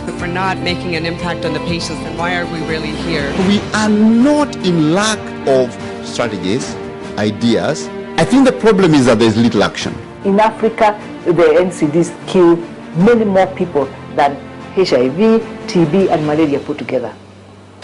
If we're not making an impact on the patients, then why are we really here? We are not in lack of strategies, ideas. I think the problem is that there's little action. In Africa, the NCDs kill many more people than HIV, TB, and malaria put together.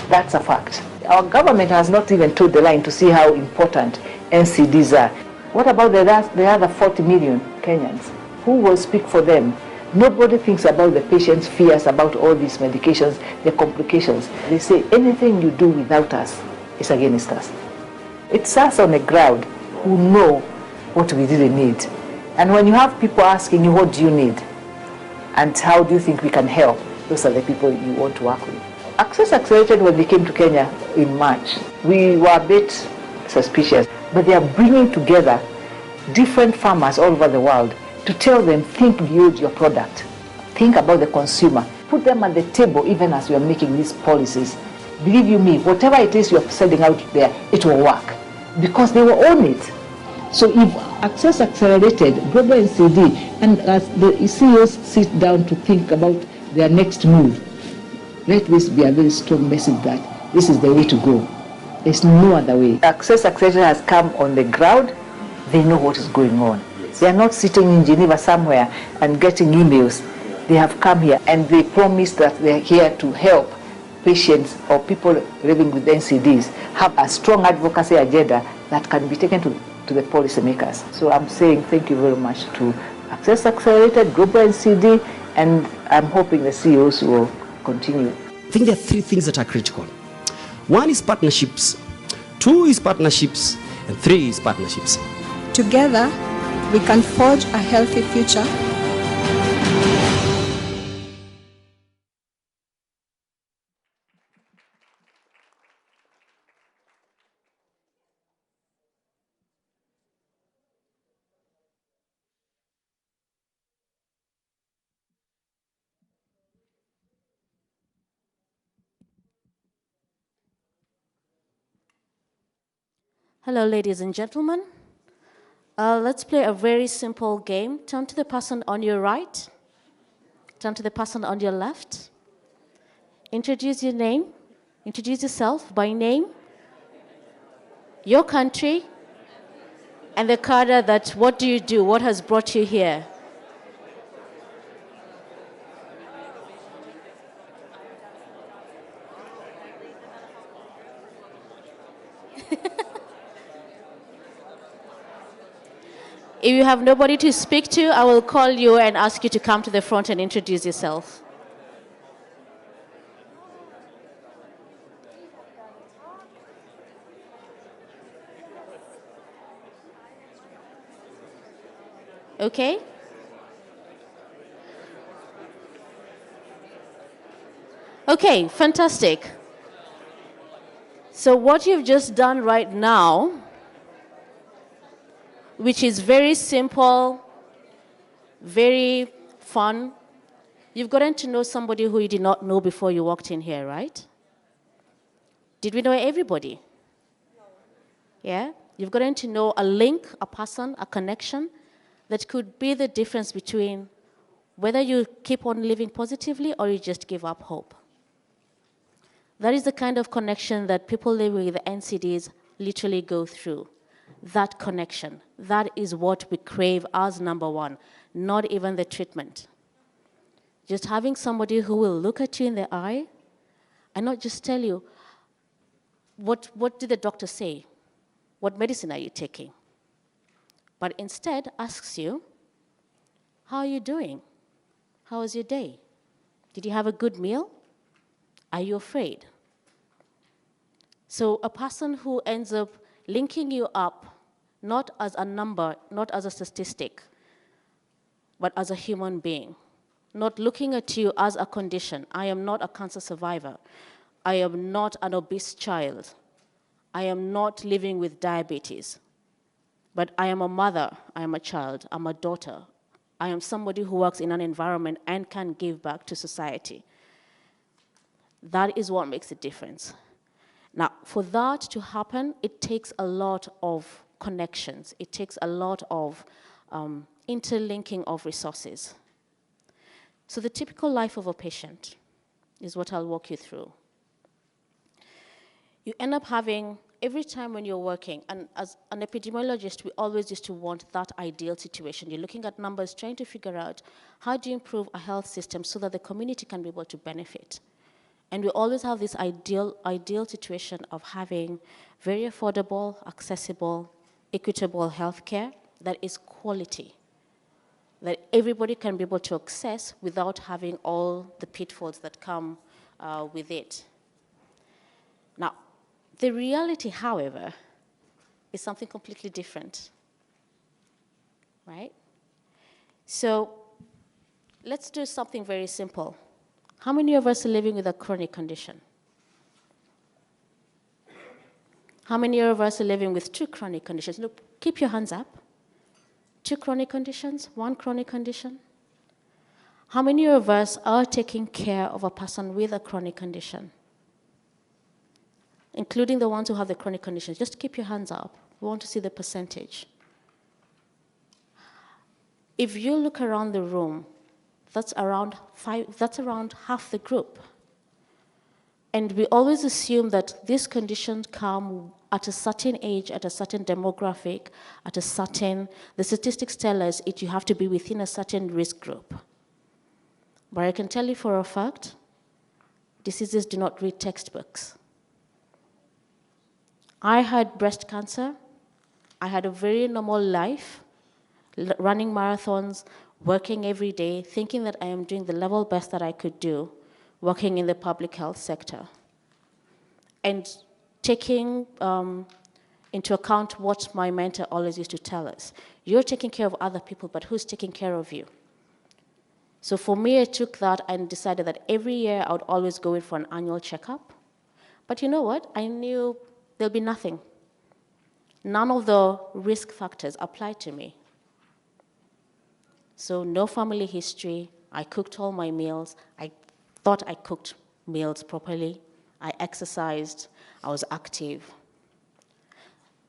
That's a fact. Our government has not even toed the line to see how important NCDs are. What about the other 40 million Kenyans? Who will speak for them? Nobody thinks about the patient's fears about all these medications, the complications. They say anything you do without us is against us. It's us on the ground who know what we really need. And when you have people asking you, what do you need? And how do you think we can help? Those are the people you want to work with. Access Accelerated, when they came to Kenya in March, we were a bit suspicious, but they are bringing together different farmers all over the world to tell them, think beyond your product. Think about the consumer. Put them at the table even as we are making these policies. Believe you me, whatever it is you're sending out there, it will work. Because they will own it. So if Access Accelerated, Global NCD, and as the CEOs sit down to think about their next move, let this be a very strong message that this is the way to go. There's no other way. Access Accelerated has come on the ground. They know what is going on. They are not sitting in Geneva somewhere and getting emails. They have come here and they promise that they are here to help patients or people living with NCDs have a strong advocacy agenda that can be taken to the policymakers. So I'm saying thank you very much to Access Accelerated, Global NCD, and I'm hoping the CEOs will continue. I think there are three things that are critical. One is partnerships, two is partnerships, and three is partnerships. Together, we can forge a healthy future. Hello, ladies and gentlemen. Let's play a very simple game. Turn to the person on your right. Turn to the person on your left. Introduce your name. Introduce yourself by name, your country, and the cadre that what do you do, what has brought you here. If you have nobody to speak to, I will call you and ask you to come to the front and introduce yourself. Okay? Okay, fantastic. So what you've just done right now, which is very simple, very fun. You've gotten to know somebody who you did not know before you walked in here, right? Did we know everybody? No. Yeah? You've gotten to know a link, a person, a connection that could be the difference between whether you keep on living positively or you just give up hope. That is the kind of connection that people living with NCDs literally go through. That connection, that is what we crave as number one, not even the treatment. Just having somebody who will look at you in the eye and not just tell you, what did the doctor say? What medicine are you taking? But instead asks you, how are you doing? How was your day? Did you have a good meal? Are you afraid? So a person who ends up linking you up, not as a number, not as a statistic, but as a human being. Not looking at you as a condition. I am not a cancer survivor. I am not an obese child. I am not living with diabetes. But I am a mother, I am a child, I'm a daughter. I am somebody who works in an environment and can give back to society. That is what makes a difference. Now, for that to happen, it takes a lot of connections. It takes a lot of interlinking of resources. So the typical life of a patient, is what I'll walk you through. You end up having, every time when you're working, and as an epidemiologist, we always used to want that ideal situation. You're looking at numbers, trying to figure out how do you improve a health system so that the community can be able to benefit. And we always have this ideal situation of having very affordable, accessible, equitable healthcare that is quality, that everybody can be able to access without having all the pitfalls that come with it. Now, the reality, however, is something completely different, right? So let's do something very simple. How many of us are living with a chronic condition? How many of us are living with 2 chronic conditions? Look, keep your hands up. 2 chronic conditions, 1 chronic condition. How many of us are taking care of a person with a chronic condition? Including the ones who have the chronic conditions. Just keep your hands up. We want to see the percentage. If you look around the room, that's around half the group. And we always assume that these conditions come at a certain age, at a certain demographic, the statistics tell us you have to be within a certain risk group. But I can tell you for a fact, diseases do not read textbooks. I had breast cancer. I had a very normal life, running marathons, working every day, thinking that I am doing the level best that I could do, working in the public health sector. And taking into account what my mentor always used to tell us. You're taking care of other people, but who's taking care of you? So for me, I took that and decided that every year I would always go in for an annual checkup. But you know what? I knew there'll be nothing. None of the risk factors applied to me. So no family history. I cooked all my meals. I thought I cooked meals properly. I exercised. I was active.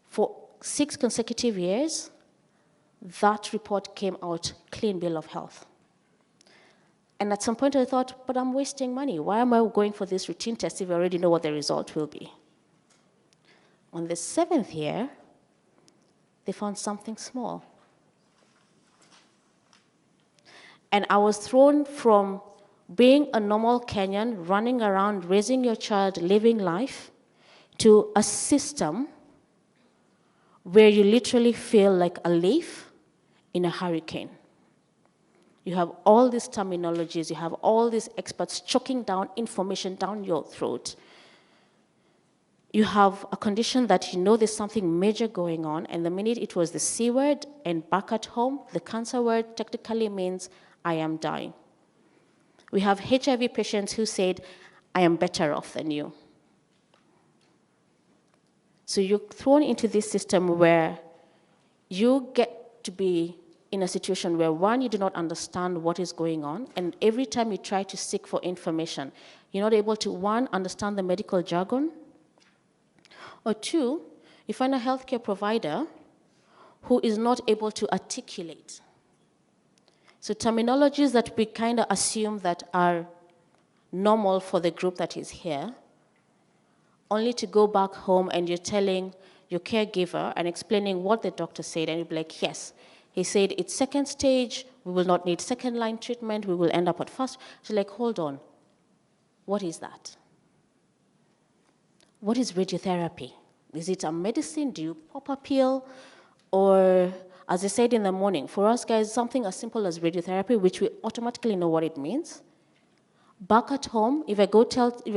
For 6 consecutive years, that report came out clean bill of health. And at some point I thought, but I'm wasting money. Why am I going for this routine test if I already know what the result will be? On the 7th year, they found something small. And I was thrown from being a normal Kenyan, running around, raising your child, living life, to a system where you literally feel like a leaf in a hurricane. You have all these terminologies, you have all these experts choking down information down your throat. You have a condition that you know there's something major going on, and the minute it was the C word and back at home, the cancer word technically means I am dying. We have HIV patients who said, I am better off than you. So you're thrown into this system where you get to be in a situation where, 1, you do not understand what is going on, and every time you try to seek for information, you're not able to, 1, understand the medical jargon, or 2, you find a healthcare provider who is not able to articulate. So terminologies that we kind of assume that are normal for the group that is here, only to go back home and you're telling your caregiver and explaining what the doctor said, and you'll be like, yes, he said it's 2nd stage, we will not need 2nd-line treatment, we will end up at 1st. So like, hold on, what is that? What is radiotherapy? Is it a medicine? Do you pop a pill? Or, as I said in the morning, for us guys, something as simple as radiotherapy, which we automatically know what it means. Back at home, if I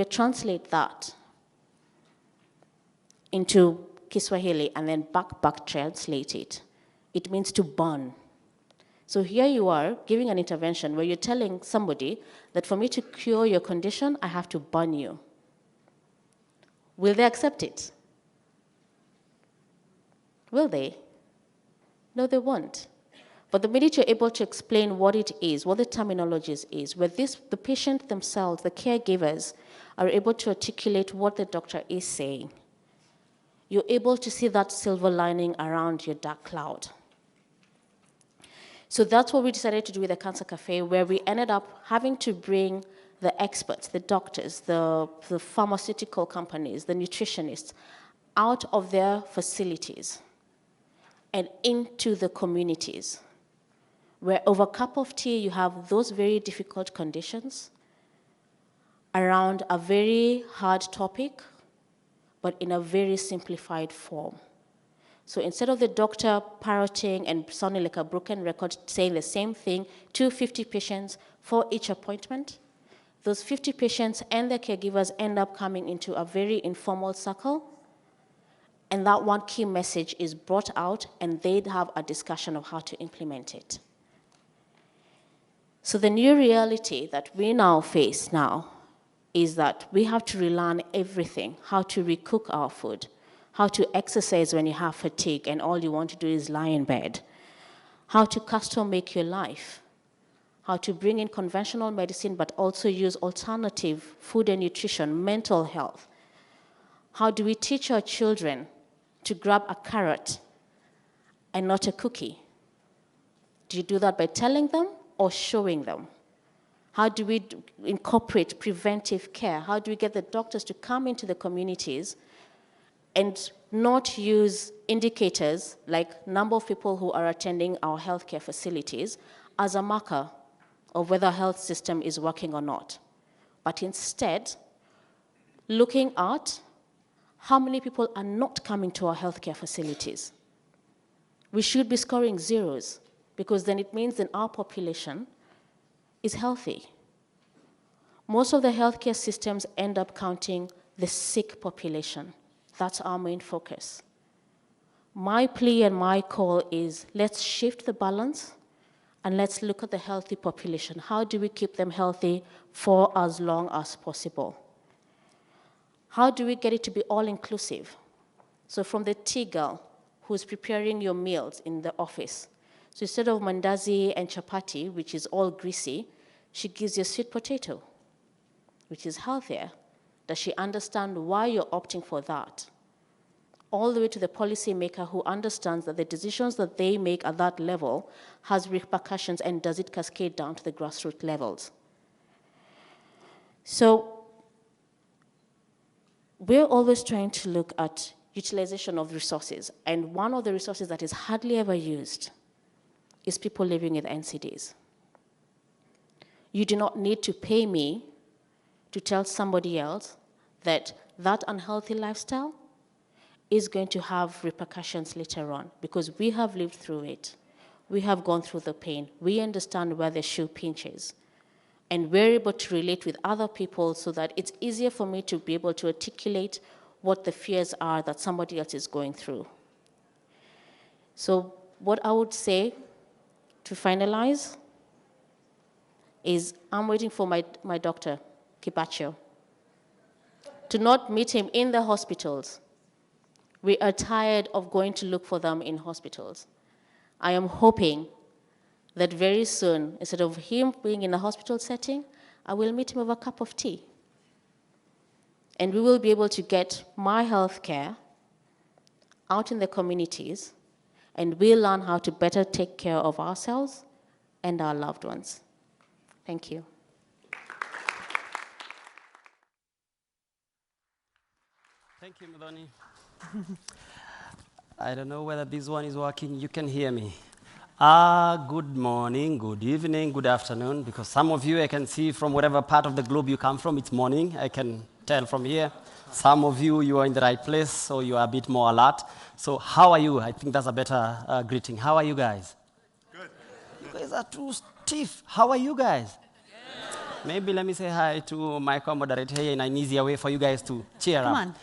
translate that into Kiswahili and then back translate it, it means to burn. So here you are giving an intervention where you're telling somebody that for me to cure your condition, I have to burn you. Will they accept it? Will they? No, they won't. But the minute you're able to explain what it is, what the terminologies is, where the patient themselves, the caregivers, are able to articulate what the doctor is saying, you're able to see that silver lining around your dark cloud. So that's what we decided to do with the Cancer Cafe, where we ended up having to bring the experts, the doctors, the pharmaceutical companies, the nutritionists, out of their facilities and into the communities, where over a cup of tea you have those very difficult conditions around a very hard topic, but in a very simplified form. So instead of the doctor parroting and sounding like a broken record, saying the same thing to 50 patients for each appointment, those 50 patients and their caregivers end up coming into a very informal circle, and that one key message is brought out, and they'd have a discussion of how to implement it. So the new reality that we now face now is that we have to relearn everything, how to recook our food, how to exercise when you have fatigue and all you want to do is lie in bed, how to custom make your life, how to bring in conventional medicine but also use alternative food and nutrition, mental health. How do we teach our children to grab a carrot and not a cookie? Do you do that by telling them or showing them? How do we incorporate preventive care? How do we get the doctors to come into the communities and not use indicators like number of people who are attending our healthcare facilities as a marker of whether a health system is working or not, but instead looking at how many people are not coming to our healthcare facilities. We should be scoring zeros, because then it means that our population is healthy. Most of the healthcare systems end up counting the sick population. That's our main focus. My plea and my call is, let's shift the balance and let's look at the healthy population. How do we keep them healthy for as long as possible? How do we get it to be all-inclusive? So from the tea girl who's preparing your meals in the office, so instead of mandazi and chapati, which is all greasy, she gives you sweet potato, which is healthier. Does she understand why you're opting for that? All the way to the policymaker who understands that the decisions that they make at that level has repercussions, and does it cascade down to the grassroots levels? So we're always trying to look at utilization of resources, and one of the resources that is hardly ever used is people living with NCDs. You do not need to pay me to tell somebody else that that unhealthy lifestyle is going to have repercussions later on, because we have lived through it. We have gone through the pain. We understand where the shoe pinches. And we're able to relate with other people so that it's easier for me to be able to articulate what the fears are that somebody else is going through. So what I would say to finalize is I'm waiting for my doctor, Kibacho, to not meet him in the hospitals. We are tired of going to look for them in hospitals. I am hoping that very soon, instead of him being in a hospital setting, I will meet him over a cup of tea. And we will be able to get my health care out in the communities, and we'll learn how to better take care of ourselves and our loved ones. Thank you. Thank you, Mudhoni. I don't know whether this one is working. You can hear me. Good morning, good evening, good afternoon, because some of you I can see from whatever part of the globe you come from, it's morning. I can tell from here. Some of you, you are in the right place, so you are a bit more alert. So how are you? I think that's a better greeting. How are you guys? Good. You guys are too stiff. How are you guys? Good. Maybe let me say hi to my co-moderator here in an easier way for you guys to cheer up. Come on.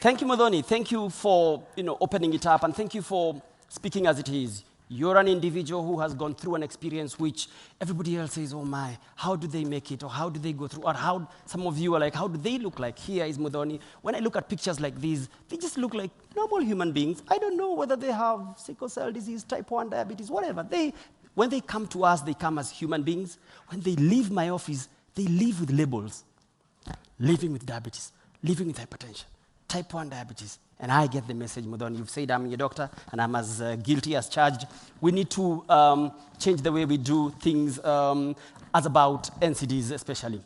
Thank you, Mudhoni. Thank you for opening it up, and thank you for speaking as it is. You're an individual who has gone through an experience which everybody else says, oh my, how do they make it? Or how do they go through? Or how some of you are like, how do they look like? Here is Mudhoni. When I look at pictures like these, they just look like normal human beings. I don't know whether they have sickle cell disease, type 1 diabetes, whatever. When they come to us, they come as human beings. When they leave my office, they leave with labels. Living with diabetes, living with hypertension, type 1 diabetes. And I get the message, Mudhoni, you've said I'm your doctor, and I'm as guilty as charged. We need to change the way we do things as about NCDs especially.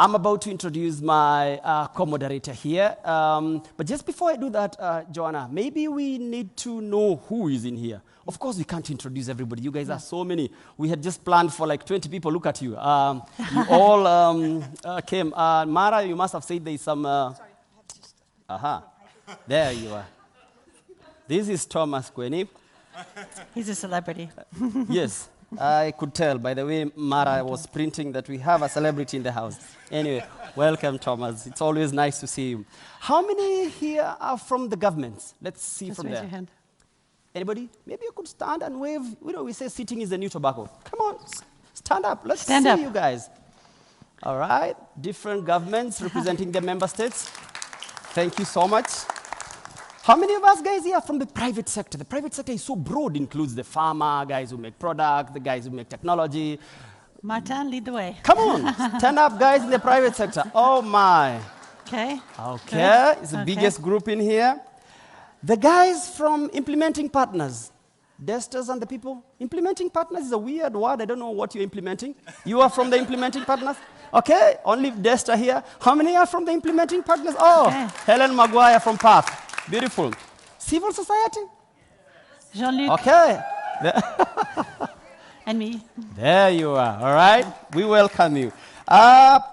I'm about to introduce my co-moderator here. But just before I do that, Joanna, maybe we need to know who is in here. Of course, we can't introduce everybody. You guys are so many. We had just planned for like 20 people. Look at you. You all came. Mara, you must have said there is some... Sorry, I have just... Aha. There you are. This is Thomas Kweni. He's a celebrity. Yes, I could tell by the way Mara was printing that we have a celebrity in the house. Anyway, welcome, Thomas. It's always nice to see you. How many here are from the governments? Let's see Just from raise there. your hand. Anybody? Maybe you could stand and wave. You know, we say sitting is the new tobacco. Come on, stand up. Let's Stand see up. you guys. All right, different governments representing the member states. Thank you so much. How many of us guys here are from the private sector? The private sector is so broad, includes the farmer, guys who make products, the guys who make technology. Martin, lead the way. Come on, stand up guys in the private sector. Oh my. Okay. Okay, Good. it's the Okay. biggest group in here. The guys from implementing partners. Desters and the people. Implementing partners is a weird word. I don't know what you're implementing. You are from the implementing partners? Okay, only Dester here. How many are from the implementing partners? Oh, Okay. Helen Maguire from PATH. Beautiful. Civil society? Jean-Luc Okay. and me. There you are. All right. We welcome you.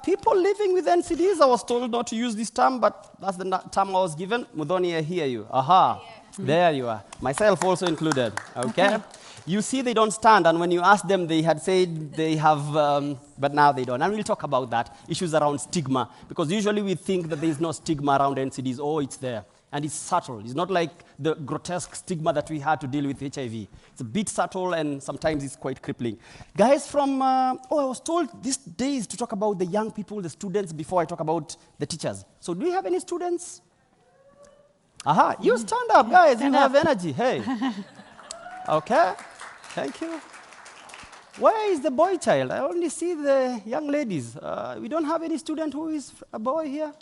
People living with NCDs, I was told not to use this term, but that's the term I was given. Mudhoni, I hear you. Aha. Yeah. There you are. Myself also included. Okay. You see, they don't stand, and when you ask them, they had said they have, but now they don't. And we'll talk about that, issues around stigma, because usually we think that there is no stigma around NCDs. Oh, it's there. And it's subtle. It's not like the grotesque stigma that we had to deal with HIV. It's a bit subtle, and sometimes it's quite crippling. Guys from, I was told this day is to talk about the young people, the students, before I talk about the teachers. So do we have any students? Aha, you stand up, guys. Stand you up. have energy. Hey. Okay, thank you. Where is the boy child? I only see the young ladies. We don't have any student who is a boy here?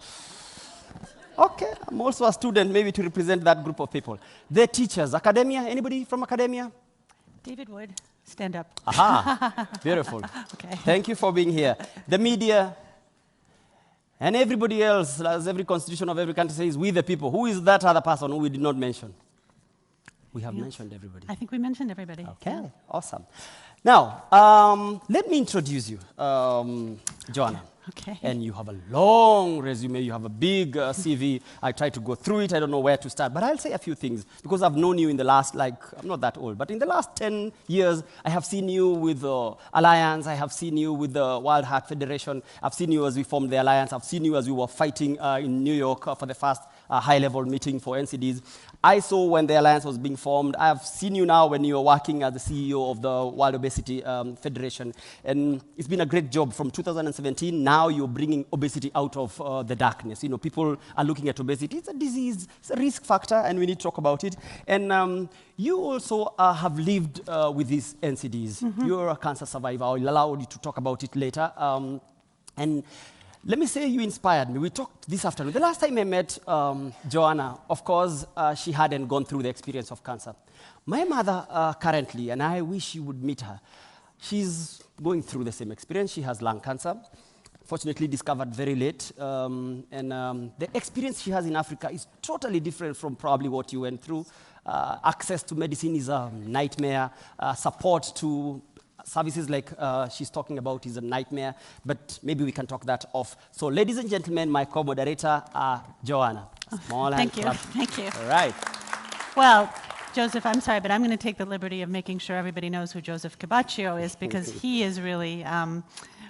Okay, I'm also a student, maybe to represent that group of people. The teachers, academia, anybody from academia? David Wood, stand up. Aha, beautiful. Okay. Thank you for being here. The media, and everybody else, as every constitution of every country says, we the people. Who is that other person who we did not mention? We have mentioned everybody. I think we mentioned everybody. Okay, Yeah. awesome. Now, let me introduce you, Joanna. Okay. And you have a long resume, you have a big CV. I tried to go through it, I don't know where to start, but I'll say a few things, because I've known you in the last, I'm not that old, but in the last 10 years, I have seen you with the Alliance, I have seen you with the World Heart Federation, I've seen you as we formed the Alliance, I've seen you as we were fighting in New York for the first high-level meeting for NCDs. I saw when the Alliance was being formed. I have seen you now when you are working as the CEO of the World Obesity Federation. And it's been a great job from 2017. Now you're bringing obesity out of the darkness. You know, people are looking at obesity. It's a disease, it's a risk factor, and we need to talk about it. And you also have lived with these NCDs. Mm-hmm. You're a cancer survivor. I'll allow you to talk about it later. And let me say you inspired me. We talked this afternoon. The last time I met Joanna, of course, she hadn't gone through the experience of cancer. My mother currently, and I wish you would meet her, she's going through the same experience. She has lung cancer, fortunately discovered very late. The experience she has in Africa is totally different from probably what you went through. Access to medicine is a nightmare. Support to services like she's talking about is a nightmare, but maybe we can talk that off. So ladies and gentlemen, my co-moderator, Joanna. Small hand Thank you. clap. Thank you. All right. Well, Joseph, I'm sorry, but I'm going to take the liberty of making sure everybody knows who Joseph Cabaccio is, because he is really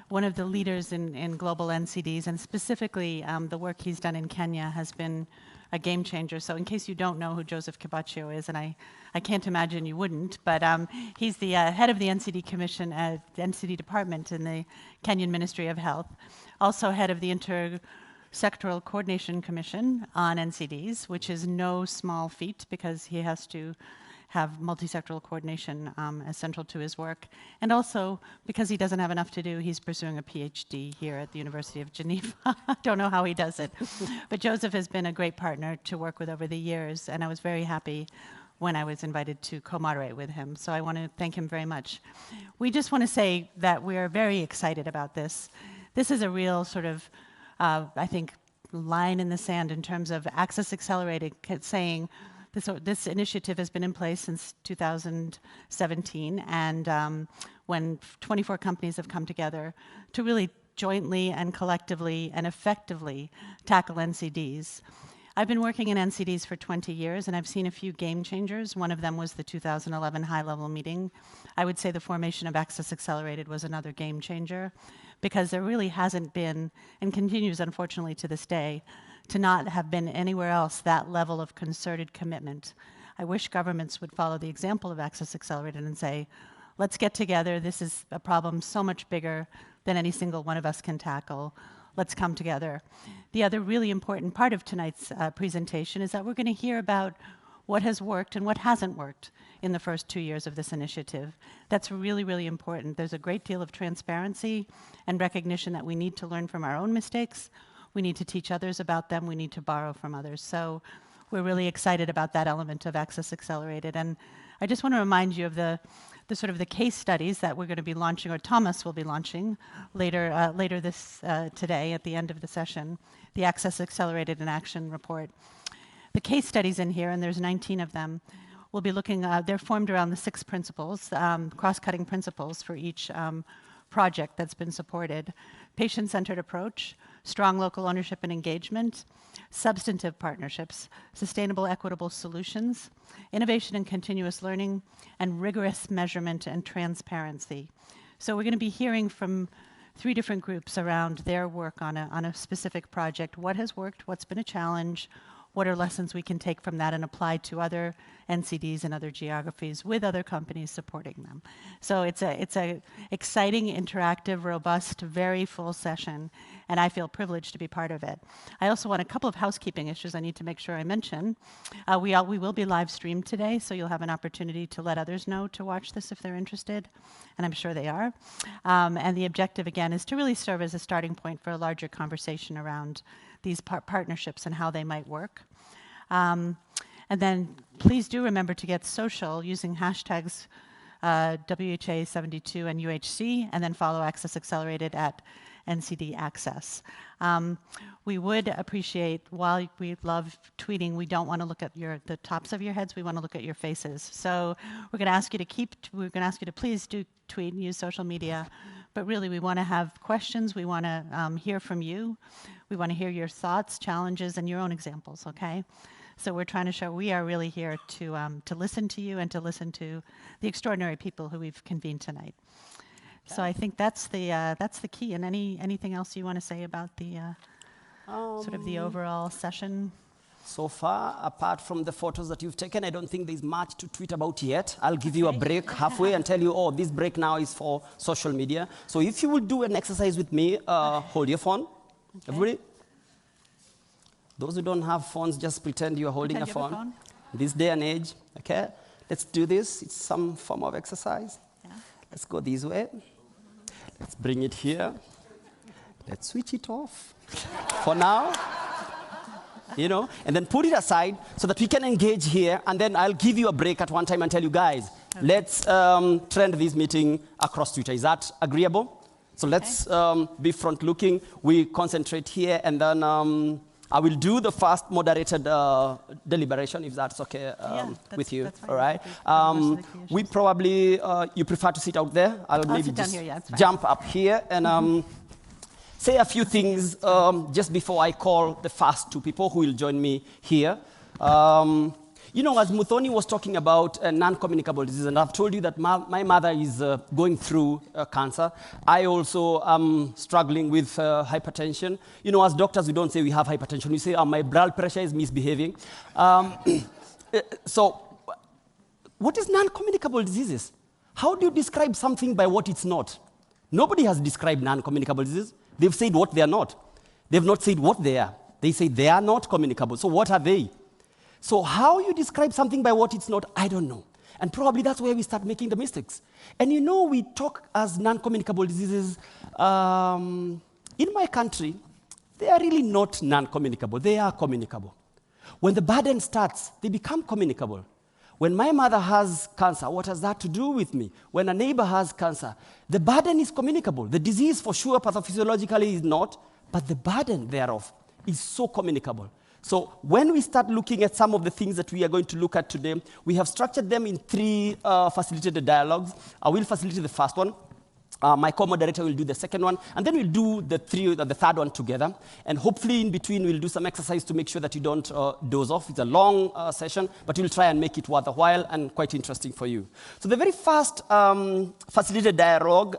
one of the leaders in global NCDs, and specifically the work he's done in Kenya has been a game changer. So in case you don't know who Joseph Cabaccio is, and I can't imagine you wouldn't, but he's the head of the NCD Commission, the NCD Department in the Kenyan Ministry of Health, also head of the Intersectoral Coordination Commission on NCDs, which is no small feat because he has to have multi-sectoral coordination as central to his work. And also, because he doesn't have enough to do, he's pursuing a PhD here at the University of Geneva. I don't know how he does it. But Joseph has been a great partner to work with over the years, and I was very happy when I was invited to co-moderate with him. So I want to thank him very much. We just want to say that we are very excited about this. this is a real sort of, I think, line in the sand in terms of Access Accelerated, saying this initiative has been in place since 2017, and when 24 companies have come together to really jointly and collectively and effectively tackle NCDs. I've been working in NCDs for 20 years, and I've seen a few game changers. One of them was the 2011 high-level meeting. I would say the formation of Access Accelerated was another game changer, because there really hasn't been, and continues unfortunately to this day, to not have been anywhere else that level of concerted commitment. I wish governments would follow the example of Access Accelerated and say, let's get together. This is a problem so much bigger than any single one of us can tackle. Let's come together. The other really important part of tonight's presentation is that we're going to hear about what has worked and what hasn't worked in the first 2 years of this initiative. That's really, really important. There's a great deal of transparency and recognition that we need to learn from our own mistakes. We need to teach others about them. We need to borrow from others. So we're really excited about that element of Access Accelerated. And I just want to remind you of the sort of the case studies that we're going to be launching, or Thomas will be launching later this today at the end of the session, the Access Accelerated in Action report. The case studies in here, and there's 19 of them, we'll be looking, they're formed around the 6 principles, cross-cutting principles for each project that's been supported: patient-centered approach, strong local ownership and engagement, substantive partnerships, sustainable equitable solutions, innovation and continuous learning, and rigorous measurement and transparency. So we're going to be hearing from 3 different groups around their work on a specific project. What has worked? What's been a challenge? What are lessons we can take from that and apply to other NCDs and other geographies with other companies supporting them? So it's a exciting, interactive, robust, very full session, and I feel privileged to be part of it. I also want a couple of housekeeping issues I need to make sure I mention. We will be live streamed today, so you'll have an opportunity to let others know to watch this if they're interested, and I'm sure they are. And the objective, again, is to really serve as a starting point for a larger conversation around these partnerships and how they might work. And then please do remember to get social using hashtags WHA72 and UHC, and then follow Access Accelerated at NCD Access. We would appreciate, while we love tweeting, we don't want to look at the tops of your heads, we want to look at your faces. So we're going to ask you to please do tweet and use social media, but really we want to have questions, we want to hear from you, we want to hear your thoughts, challenges, and your own examples, okay? So we're trying to show we are really here to listen to you and to listen to the extraordinary people who we've convened tonight. So I think that's the key. And anything else you want to say about the sort of the overall session? So far, apart from the photos that you've taken, I don't think there's much to tweet about yet. I'll give you a break halfway and tell you, oh, this break now is for social media. So if you will do an exercise with me, hold your phone. Okay. Everybody? Those who don't have phones, just pretend you're holding a phone. This day and age, okay? Let's do this. It's some form of exercise. Yeah. Let's go this way. Let's bring it here. Let's switch it off for now. You know, and then put it aside so that we can engage here, and then I'll give you a break at one time and tell you, guys, okay, let's trend this meeting across Twitter. Is that agreeable? So let's be front-looking. We concentrate here, and then I will do the first moderated deliberation, if that's okay with you. All right. We probably, you prefer to sit out there? I'll maybe just jump up here and say a few things just before I call the first 2 people who will join me here. You know, as Muthoni was talking about non-communicable disease, and I've told you that my mother is going through cancer. I also am struggling with hypertension. You know, as doctors, we don't say we have hypertension. We say, my blood pressure is misbehaving. So what is non-communicable diseases? How do you describe something by what it's not? Nobody has described non-communicable diseases. They've said what they are not. They've not said what they are. They say they are not communicable. So what are they? So how you describe something by what it's not, I don't know. And probably that's where we start making the mistakes. And you know, we talk as non-communicable diseases. In my country, they are really not non-communicable. They are communicable. When the burden starts, they become communicable. When my mother has cancer, what has that to do with me? When a neighbor has cancer, the burden is communicable. The disease, for sure, pathophysiologically is not, but the burden thereof is so communicable. So when we start looking at some of the things that we are going to look at today, we have structured them in 3 facilitated dialogues. I will facilitate the first one. My co-moderator will do the second one, and then we'll do the third one together. And hopefully in between, we'll do some exercise to make sure that you don't doze off. It's a long session, but we'll try and make it worth a while and quite interesting for you. So the very first facilitated dialogue,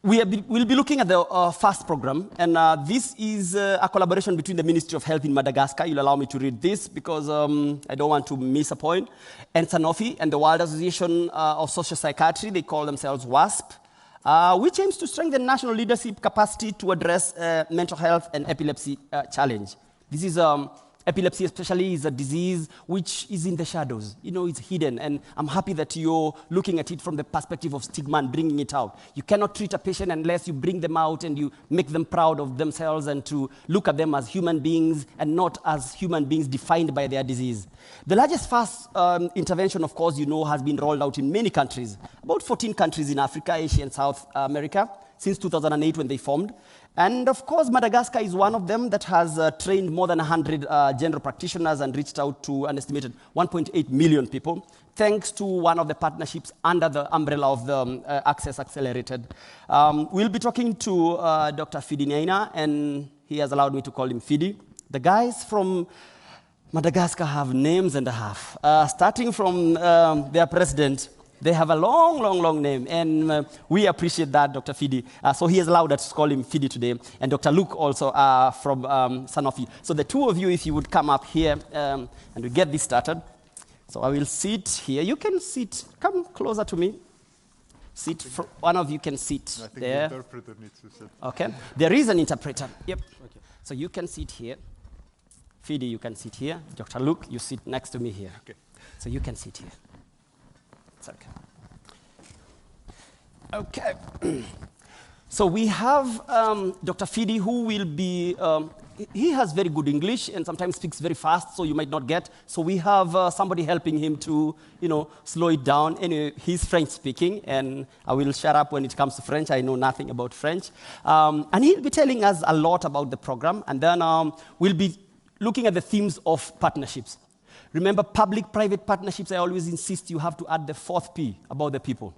we'll be looking at the FAST program, and this is a collaboration between the Ministry of Health in Madagascar. You'll allow me to read this because I don't want to miss a point. And Sanofi and the World Association of Social Psychiatry, they call themselves WASP, which aims to strengthen national leadership capacity to address mental health and epilepsy challenge. This is epilepsy especially is a disease which is in the shadows. You know, it's hidden, and I'm happy that you're looking at it from the perspective of stigma and bringing it out. You cannot treat a patient unless you bring them out and you make them proud of themselves and to look at them as human beings and not as human beings defined by their disease. The largest FAST intervention, of course, you know, has been rolled out in many countries, about 14 countries in Africa, Asia, and South America, since 2008 when they formed. And of course, Madagascar is one of them that has trained more than 100 general practitioners and reached out to an estimated 1.8 million people, thanks to one of the partnerships under the umbrella of the Access Accelerated. We'll be talking to Dr. Fidi Nyaina, and he has allowed me to call him Fidi. The guys from Madagascar have names and a half, starting from their president. They have a long, long, long name, and we appreciate that, Dr. Fidi. So he has allowed us to call him Fidi today, and Dr. Luke also from Sanofi. So the two of you, if you would come up here, and we get this started. So I will sit here. You can sit. Come closer to me. Sit. One of you can sit I think there. the interpreter needs to sit. Okay. There is an interpreter. Yep. Okay. So you can sit here. Fidi, you can sit here. Dr. Luke, you sit next to me here. Okay. So you can sit here. Okay. Okay. So we have Dr. Fidi, who will be, he has very good English and sometimes speaks very fast, so you might not get. So we have somebody helping him to, you know, slow it down. Anyway, he's French speaking, and I will shut up when it comes to French. I know nothing about French. And he'll be telling us a lot about the program, and then we'll be looking at the themes of partnerships. Remember, public-private partnerships, I always insist you have to add the 4th P, about the people.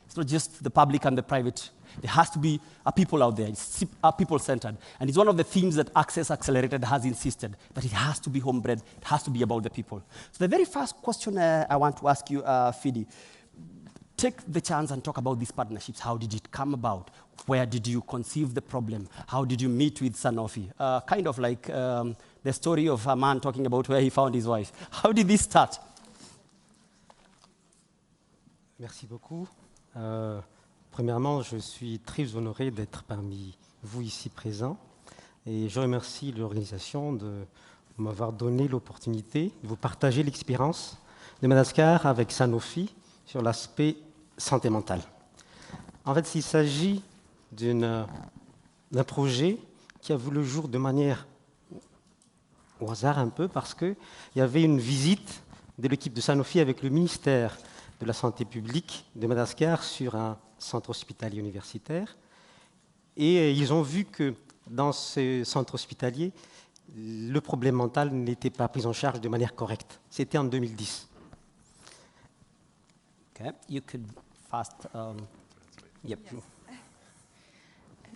It's not just the public and the private. There has to be a people out there. It's people-centered. And it's one of the themes that Access Accelerated has insisted, that it has to be homebred. It has to be about the people. So the very first question I want to ask you, Fidi, take the chance and talk about these partnerships. How did it come about? Where did you conceive the problem? How did you meet with Sanofi? Kind of like the story of a man talking about where he found his wife. How did this start? Merci beaucoup. Premièrement, je suis très honoré d'être parmi vous ici présents et je remercie l'organisation de m'avoir donné l'opportunité de vous partager l'expérience de Madagascar avec Sanofi sur l'aspect santé mentale. En fait, il s'agit d'un projet qui a vu le jour de manière au hasard un peu parce qu'il y avait une visite de l'équipe de Sanofi avec le ministère de la Santé publique de Madagascar sur un centre hospitalier universitaire. Et ils ont vu que dans ce centre hospitalier, le problème mental n'était pas pris en charge de manière correcte. C'était en 2010. Okay, you could fast. Yep. Yes.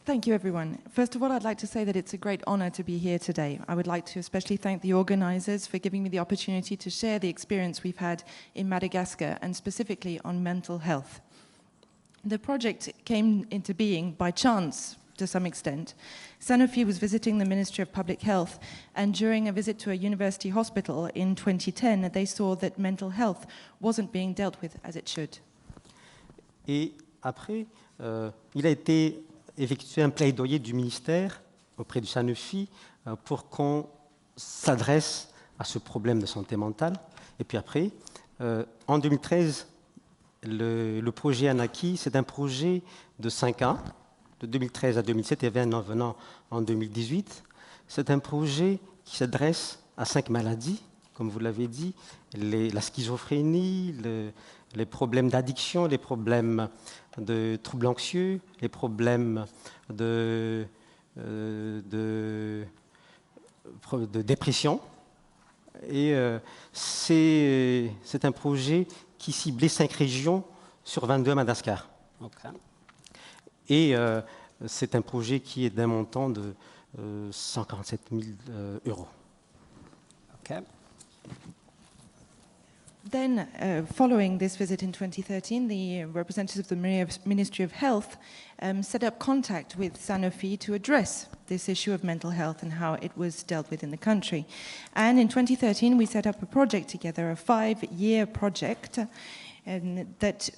Thank you, everyone. First of all, I'd like to say that it's a great honor to be here today. I would like to especially thank the organizers for giving me the opportunity to share the experience we've had in Madagascar and specifically on mental health. The project came into being by chance to some extent. Sanofi was visiting the Ministry of Public Health, and during a visit to a university hospital in 2010, they saw that mental health wasn't being dealt with as it should. Et après, il a été effectué un plaidoyer du ministère auprès du Sanofi pour qu'on s'adresse à ce problème de santé mentale. Et puis après, en 2013, le projet Anaki, c'est un projet de 5 ans, de 2013 à 2007, il y avait un venant en 2018. C'est un projet qui s'adresse à 5 maladies comme vous l'avez dit, la schizophrénie, les problèmes d'addiction, les problèmes de troubles anxieux, les problèmes de dépression. Et c'est un projet qui ciblait 5 régions sur 22 à Madagascar. Okay. Et c'est un projet qui est d'un montant de 147 000 euros. Okay. Then, following this visit in 2013, the representatives of the Ministry of Health set up contact with Sanofi to address this issue of mental health and how it was dealt with in the country. And in 2013, we set up a project together, a 5-year project that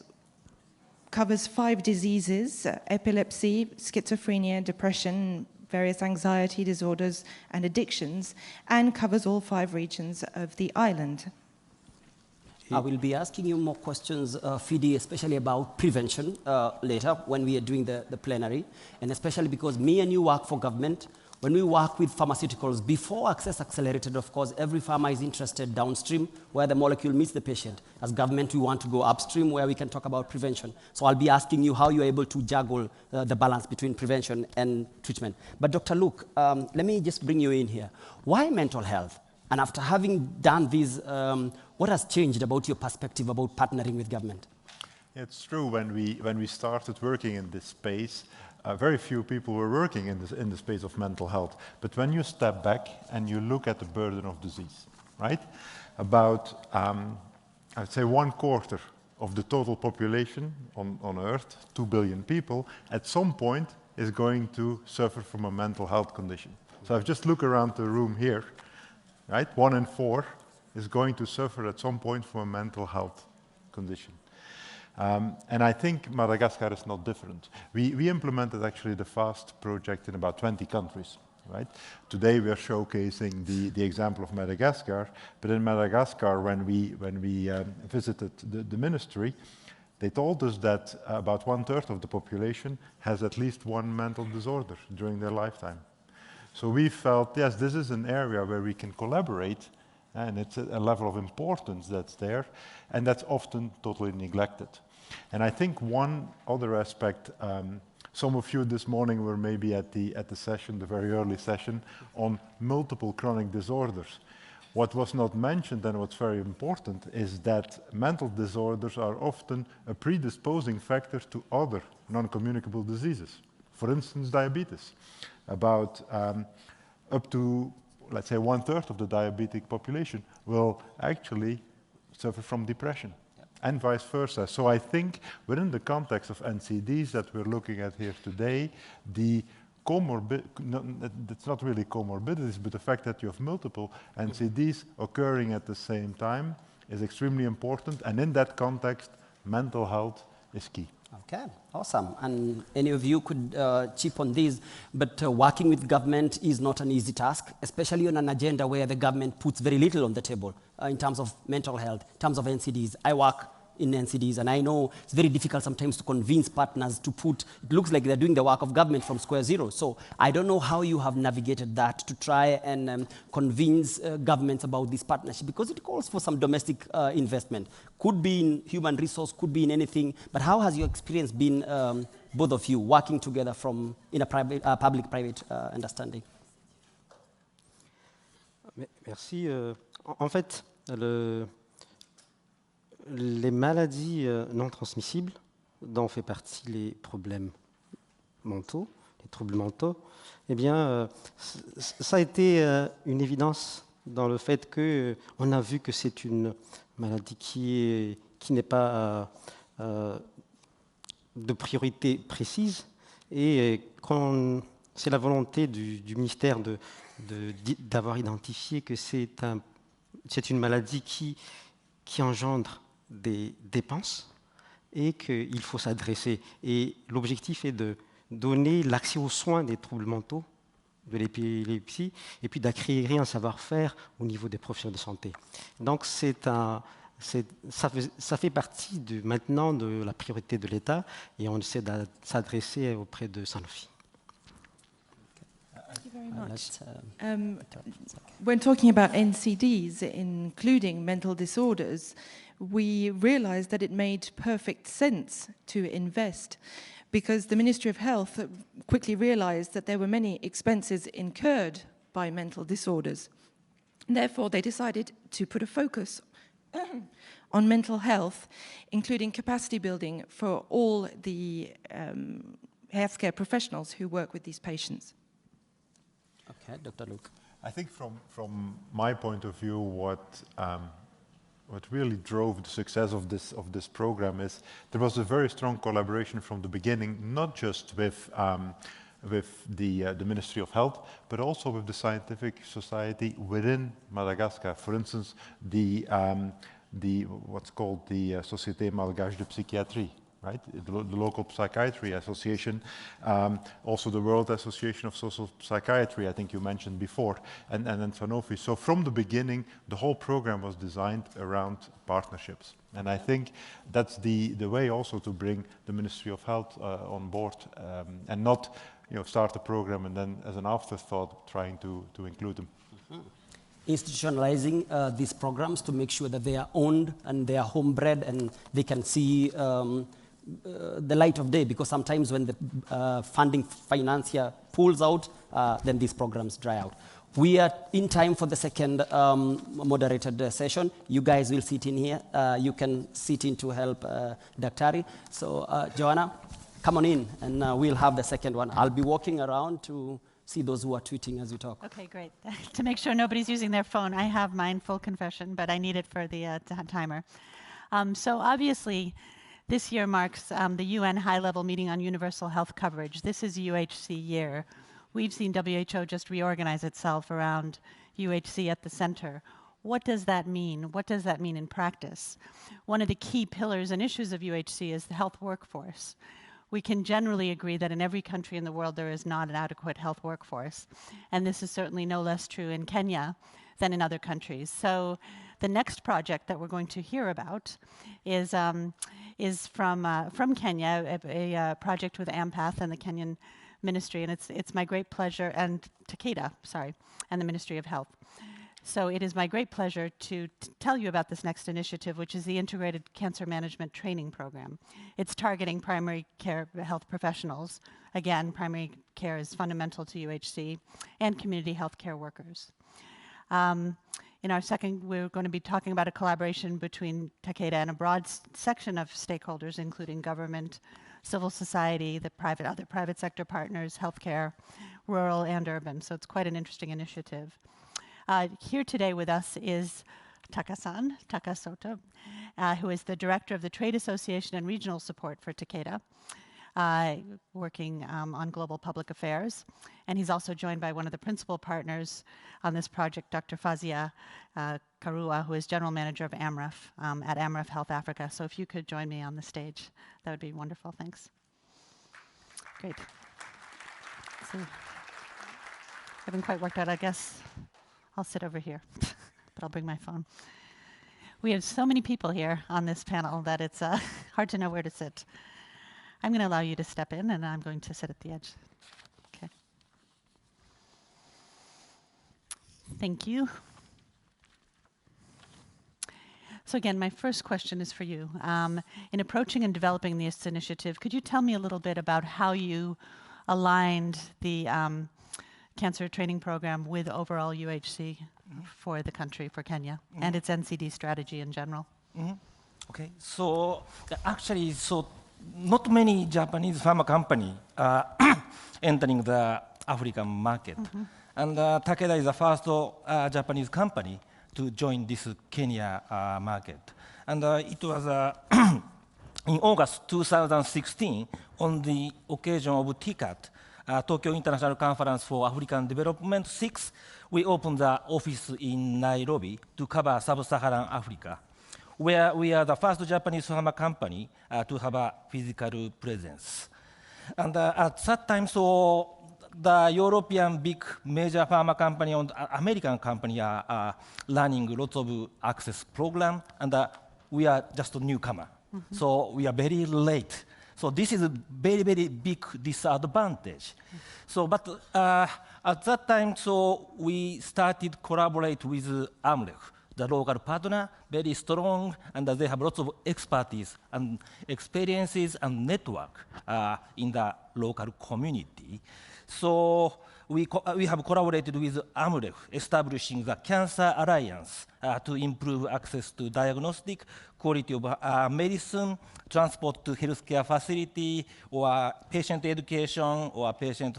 covers 5 diseases: epilepsy, schizophrenia, depression, various anxiety disorders and addictions, and covers all 5 regions of the island. I will be asking you more questions, Fidi, especially about prevention later when we are doing the plenary, and especially because me and you work for government. When we work with pharmaceuticals, before Access Accelerated, of course, every pharma is interested downstream where the molecule meets the patient. As government, we want to go upstream where we can talk about prevention. So I'll be asking you how you're able to juggle the balance between prevention and treatment. But Dr. Luke, let me just bring you in here. Why mental health? And after having done this, what has changed about your perspective about partnering with government? It's true, when we started working in this space, very few people were working in the space of mental health. But when you step back and you look at the burden of disease, right? About, I'd say 1/4 of the total population on Earth, 2 billion people, at some point is going to suffer from a mental health condition. So I've just looked around the room here, right? 1 in 4 is going to suffer at some point from a mental health condition. And I think Madagascar is not different. We implemented actually the FAST project in about 20 countries, right? Today we are showcasing the example of Madagascar, but in Madagascar, when we visited the ministry, they told us that about 1/3 of the population has at least one mental disorder during their lifetime. So we felt, yes, this is an area where we can collaborate, and it's a level of importance that's there, and that's often totally neglected. And I think one other aspect, some of you this morning were maybe at the session, the very early session, on multiple chronic disorders. What was not mentioned, and what's very important, is that mental disorders are often a predisposing factor to other non-communicable diseases. For instance, diabetes. About up to, let's say, 1/3 of the diabetic population will actually suffer from depression, and vice versa. So I think within the context of NCDs that we're looking at here today, it's not really comorbidities, but the fact that you have multiple NCDs occurring at the same time is extremely important, and in that context, mental health is key. Okay, awesome. And any of you could chip on this, but working with government is not an easy task, especially on an agenda where the government puts very little on the table in terms of mental health, in terms of NCDs. I work in NCDs, and I know it's very difficult sometimes to convince partners to put, it looks like they're doing the work of government from square zero. So I don't know how you have navigated that to try and convince governments about this partnership, because it calls for some domestic investment. Could be in human resource, could be in anything, but how has your experience been, both of you, working together in a public-private understanding? Merci. En fait, les maladies non transmissibles, dont fait partie les problèmes mentaux, les troubles mentaux, eh bien, ça a été une évidence dans le fait qu'on a vu que c'est une maladie qui n'est pas de priorité précise, et c'est la volonté du ministère d'avoir identifié que c'est une maladie qui engendre des dépenses et qu'il faut s'adresser. Et l'objectif est de donner l'accès aux soins des troubles mentaux, de l'épilepsie, et puis d'acquérir un savoir-faire au niveau des professionnels de santé. Donc ça fait partie maintenant de la priorité de l'État, et on essaie de s'adresser auprès de Sanofi. you very much. Let's, When talking about NCDs, including mental disorders, we realized that it made perfect sense to invest because the Ministry of Health quickly realized that there were many expenses incurred by mental disorders. Therefore, they decided to put a focus on mental health, including capacity building for all the healthcare professionals who work with these patients. Okay, Dr. Luke. I think from my point of view, what really drove the success of this program is there was a very strong collaboration from the beginning, not just with the Ministry of Health, but also with the scientific society within Madagascar. For instance, what's called the Société Malgache de Psychiatrie, right? The local psychiatry association, also the World Association of Social Psychiatry, I think you mentioned before, and then Sanofi. So from the beginning, the whole program was designed around partnerships. And I think that's the way also to bring the Ministry of Health on board and not start a program and then as an afterthought trying to include them. Institutionalizing these programs to make sure that they are owned and they are homebred and they can see the light of day, because sometimes when the funding financier pulls out, then these programs dry out. We are in time for the second moderated session. You guys will sit in here. You can sit in to help Daktari. So Joanna, come on in and we'll have the second one. I'll be walking around to see those who are tweeting as we talk. Okay, great. To make sure nobody's using their phone, I have mine, full confession, but I need it for the timer. So obviously, this year marks the UN high-level meeting on universal health coverage. This is UHC year. We've seen WHO just reorganize itself around UHC at the center. What does that mean? What does that mean in practice? One of the key pillars and issues of UHC is the health workforce. We can generally agree that in every country in the world there is not an adequate health workforce. And this is certainly no less true in Kenya than in other countries. So the next project that we're going to hear about is from Kenya, a project with AMPATH and the Kenyan Ministry, and it's my great pleasure, and Takeda, sorry, and the Ministry of Health. So it is my great pleasure to tell you about this next initiative, which is the Integrated Cancer Management Training Program. It's targeting primary care health professionals. Again, primary care is fundamental to UHC, and community health care workers. In our second, we're going to be talking about a collaboration between Takeda and a broad section of stakeholders, including government, civil society, other private sector partners, healthcare, rural and urban. So it's quite an interesting initiative. Here today with us is Taka Soto, who is the director of the Trade Association and Regional Support for Takeda, working on global public affairs. And he's also joined by one of the principal partners on this project, Dr. Fazia Karua, who is general manager of AMREF at AMREF Health Africa. So if you could join me on the stage, that would be wonderful. Thanks. Great. So, haven't quite worked out, I guess. I'll sit over here, but I'll bring my phone. We have so many people here on this panel that it's hard to know where to sit. I'm going to allow you to step in, and I'm going to sit at the edge. Okay. Thank you. So again, my first question is for you. In approaching and developing this initiative, could you tell me a little bit about how you aligned the cancer training program with overall UHC for the country, for Kenya, and its NCD strategy in general? Okay, so actually, not many Japanese pharma companies are entering the African market. And Takeda is the first Japanese company to join this Kenya market. And it was in August 2016, on the occasion of TICAT, Tokyo International Conference for African Development 6, we opened the office in Nairobi to cover sub-Saharan Africa, where we are the first Japanese pharma company to have a physical presence. And at that time, so the European big major pharma company and American company are running lots of access program, and we are just a newcomer. So we are very late. So this is a very, very big disadvantage. So, but at that time, so we started collaborate with AMREF, the local partner, very strong, and they have lots of expertise and experiences and network in the local community. So we have collaborated with AMREF, establishing the Cancer Alliance to improve access to diagnostic, quality of medicine, transport to healthcare facility, or patient education, or patient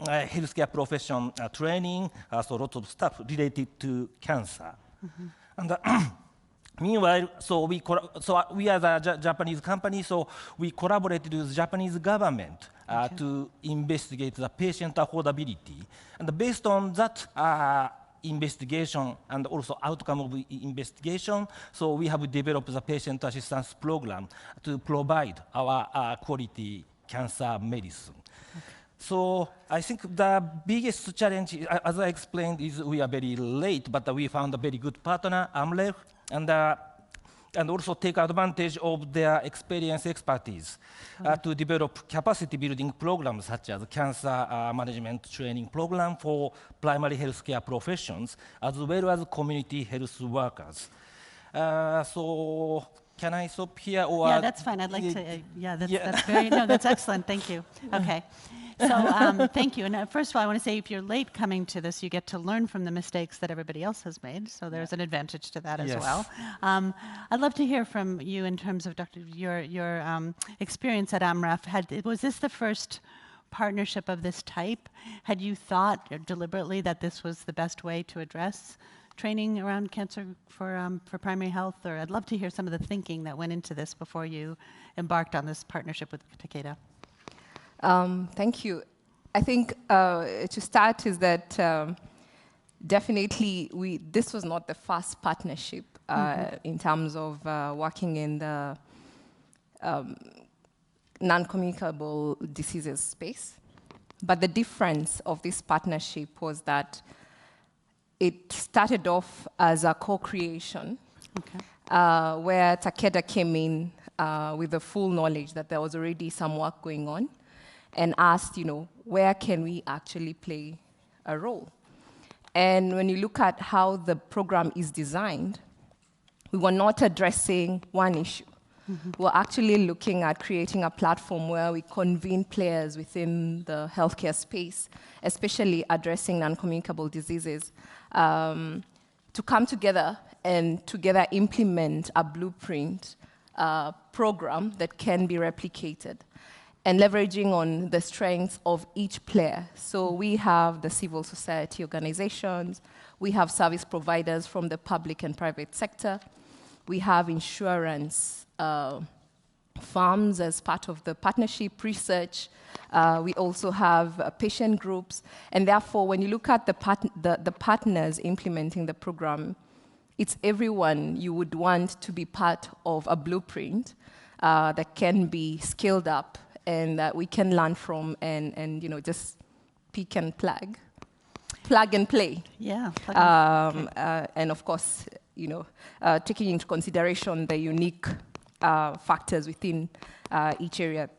healthcare profession training, so lots of stuff related to cancer. Mm-hmm. And meanwhile, so we are the Japanese company, so we collaborated with the Japanese government to investigate the patient affordability. And based on that investigation and also outcome of the investigation, so we have developed the patient assistance program to provide our quality cancer medicine. Okay. So I think the biggest challenge, as I explained, is we are very late, but we found a very good partner, AMREF, and also take advantage of their experience, expertise to develop capacity building programs such as cancer management training program for primary healthcare professions, as well as community health workers. So can I stop here? Or yeah, that's fine. I'd like to, that's very, no, that's excellent. Thank you. Okay. So thank you. And first of all, I want to say if you're late coming to this, you get to learn from the mistakes that everybody else has made. So there's an advantage to that as well. I'd love to hear from you in terms of, Dr., your experience at AMREF. Was this the first partnership of this type? Had you thought deliberately that this was the best way to address training around cancer for primary health? Or I'd love to hear some of the thinking that went into this before you embarked on this partnership with Takeda. Thank you. I think to start is that definitely this was not the first partnership in terms of working in the non-communicable diseases space. But the difference of this partnership was that it started off as a co-creation where Takeda came in with the full knowledge that there was already some work going on, and asked, where can we actually play a role? And when you look at how the program is designed, we were not addressing one issue. We're actually looking at creating a platform where we convene players within the healthcare space, especially addressing non-communicable diseases, to come together and together implement a blueprint program that can be replicated, and leveraging on the strengths of each player. So we have the civil society organizations, we have service providers from the public and private sector, we have insurance firms as part of the partnership research, we also have patient groups, and therefore when you look at the partners implementing the program, it's everyone you would want to be part of a blueprint that can be scaled up and that we can learn from and just pick and plug and play. Yeah. And of course, taking into consideration the unique factors within each area.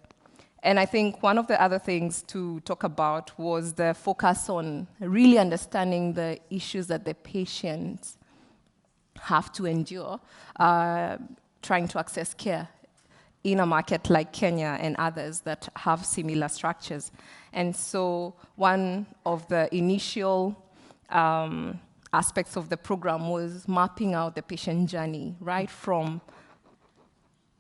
And I think one of the other things to talk about was the focus on really understanding the issues that the patients have to endure trying to access care in a market like Kenya and others that have similar structures. And so one of the initial aspects of the program was mapping out the patient journey, right from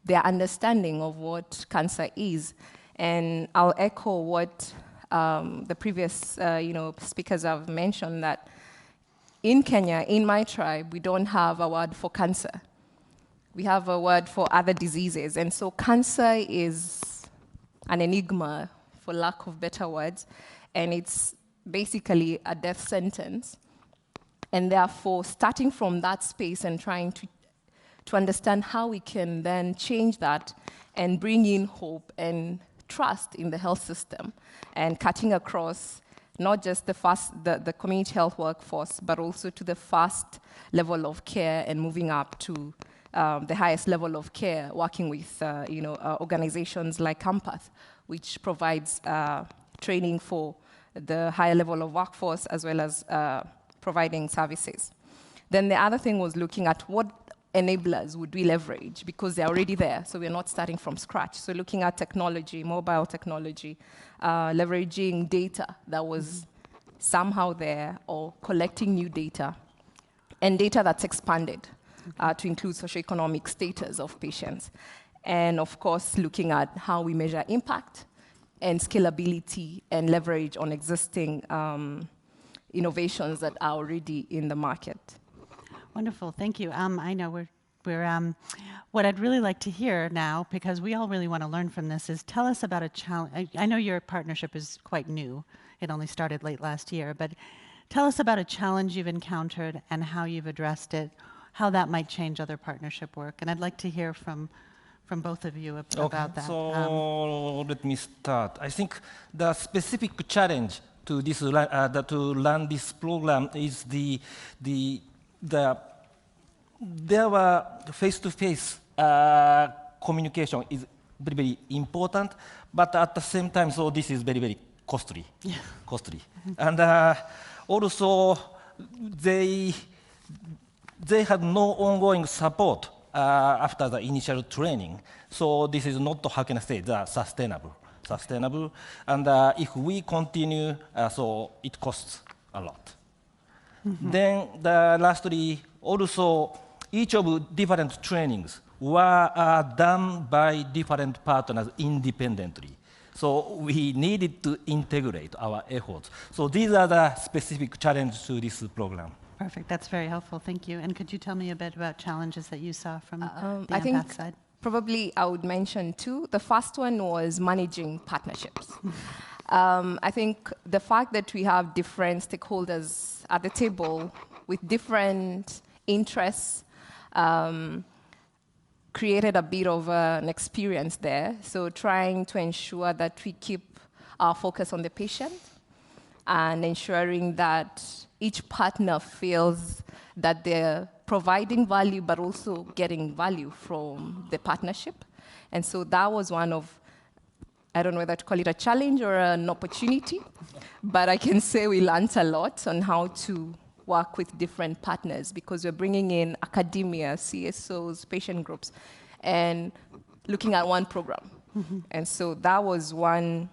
their understanding of what cancer is. And I'll echo what the previous speakers have mentioned, that in Kenya, in my tribe, we don't have a word for cancer. We have a word for other diseases. And so cancer is an enigma, for lack of better words, and it's basically a death sentence. And therefore, starting from that space and trying to understand how we can then change that and bring in hope and trust in the health system, and cutting across not just the community health workforce, but also to the first level of care and moving up to the highest level of care, working with organizations like Campath, which provides training for the higher level of workforce as well as providing services. Then the other thing was looking at what enablers would we leverage because they're already there, so we're not starting from scratch. So looking at technology, mobile technology, leveraging data that was somehow there or collecting new data and data that's expanded to include socioeconomic status of patients. And of course, looking at how we measure impact and scalability and leverage on existing innovations that are already in the market. Wonderful, thank you. I know we're what I'd really like to hear now, because we all really want to learn from this, is tell us about a challenge. I know your partnership is quite new. It only started late last year, but tell us about a challenge you've encountered and how you've addressed it, how that might change other partnership work. And I'd like to hear from both of you about that. So let me start. I think the specific challenge to this to run this program is there were face-to-face communication is very, very important, but at the same time, so this is very, very costly. Yeah. Costly. And also, they had no ongoing support after the initial training. So this is not, how can I say, sustainable. And if we continue, so it costs a lot. Then lastly, also, each of different trainings were done by different partners independently. So we needed to integrate our efforts. So these are the specific challenges to this program. Perfect, that's very helpful, thank you. And could you tell me a bit about challenges that you saw from the I think empath side? Probably I would mention two. The first one was managing partnerships. I think the fact that we have different stakeholders at the table with different interests created a bit of an experience there. So trying to ensure that we keep our focus on the patient and ensuring that each partner feels that they're providing value but also getting value from the partnership. And so that was one of, I don't know whether to call it a challenge or an opportunity, but I can say we learned a lot on how to work with different partners because we're bringing in academia, CSOs, patient groups, and looking at one program. And so that was one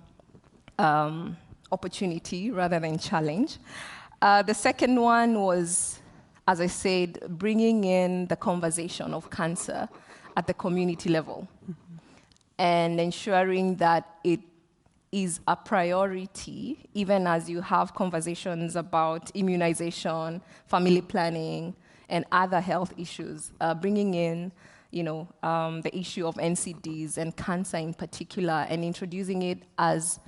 opportunity rather than challenge. The second one was, as I said, bringing in the conversation of cancer at the community level and ensuring that it is a priority, even as you have conversations about immunization, family planning, and other health issues, bringing in the issue of NCDs and cancer in particular, and introducing it as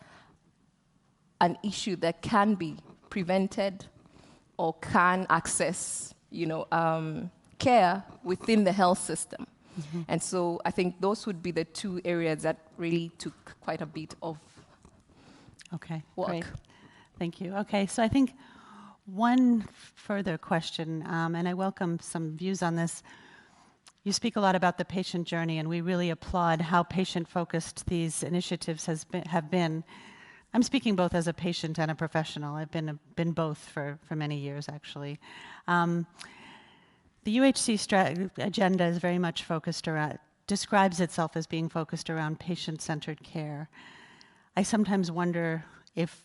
an issue that can be prevented or can access care within the health system. And so I think those would be the two areas that really took quite a bit of work. Great. Thank you. Okay, so I think one further question, and I welcome some views on this. You speak a lot about the patient journey, and we really applaud how patient-focused these initiatives have been. I'm speaking both as a patient and a professional. I've been both for many years, actually. The UHC agenda is very much focused around, describes itself as being focused around patient-centered care. I sometimes wonder if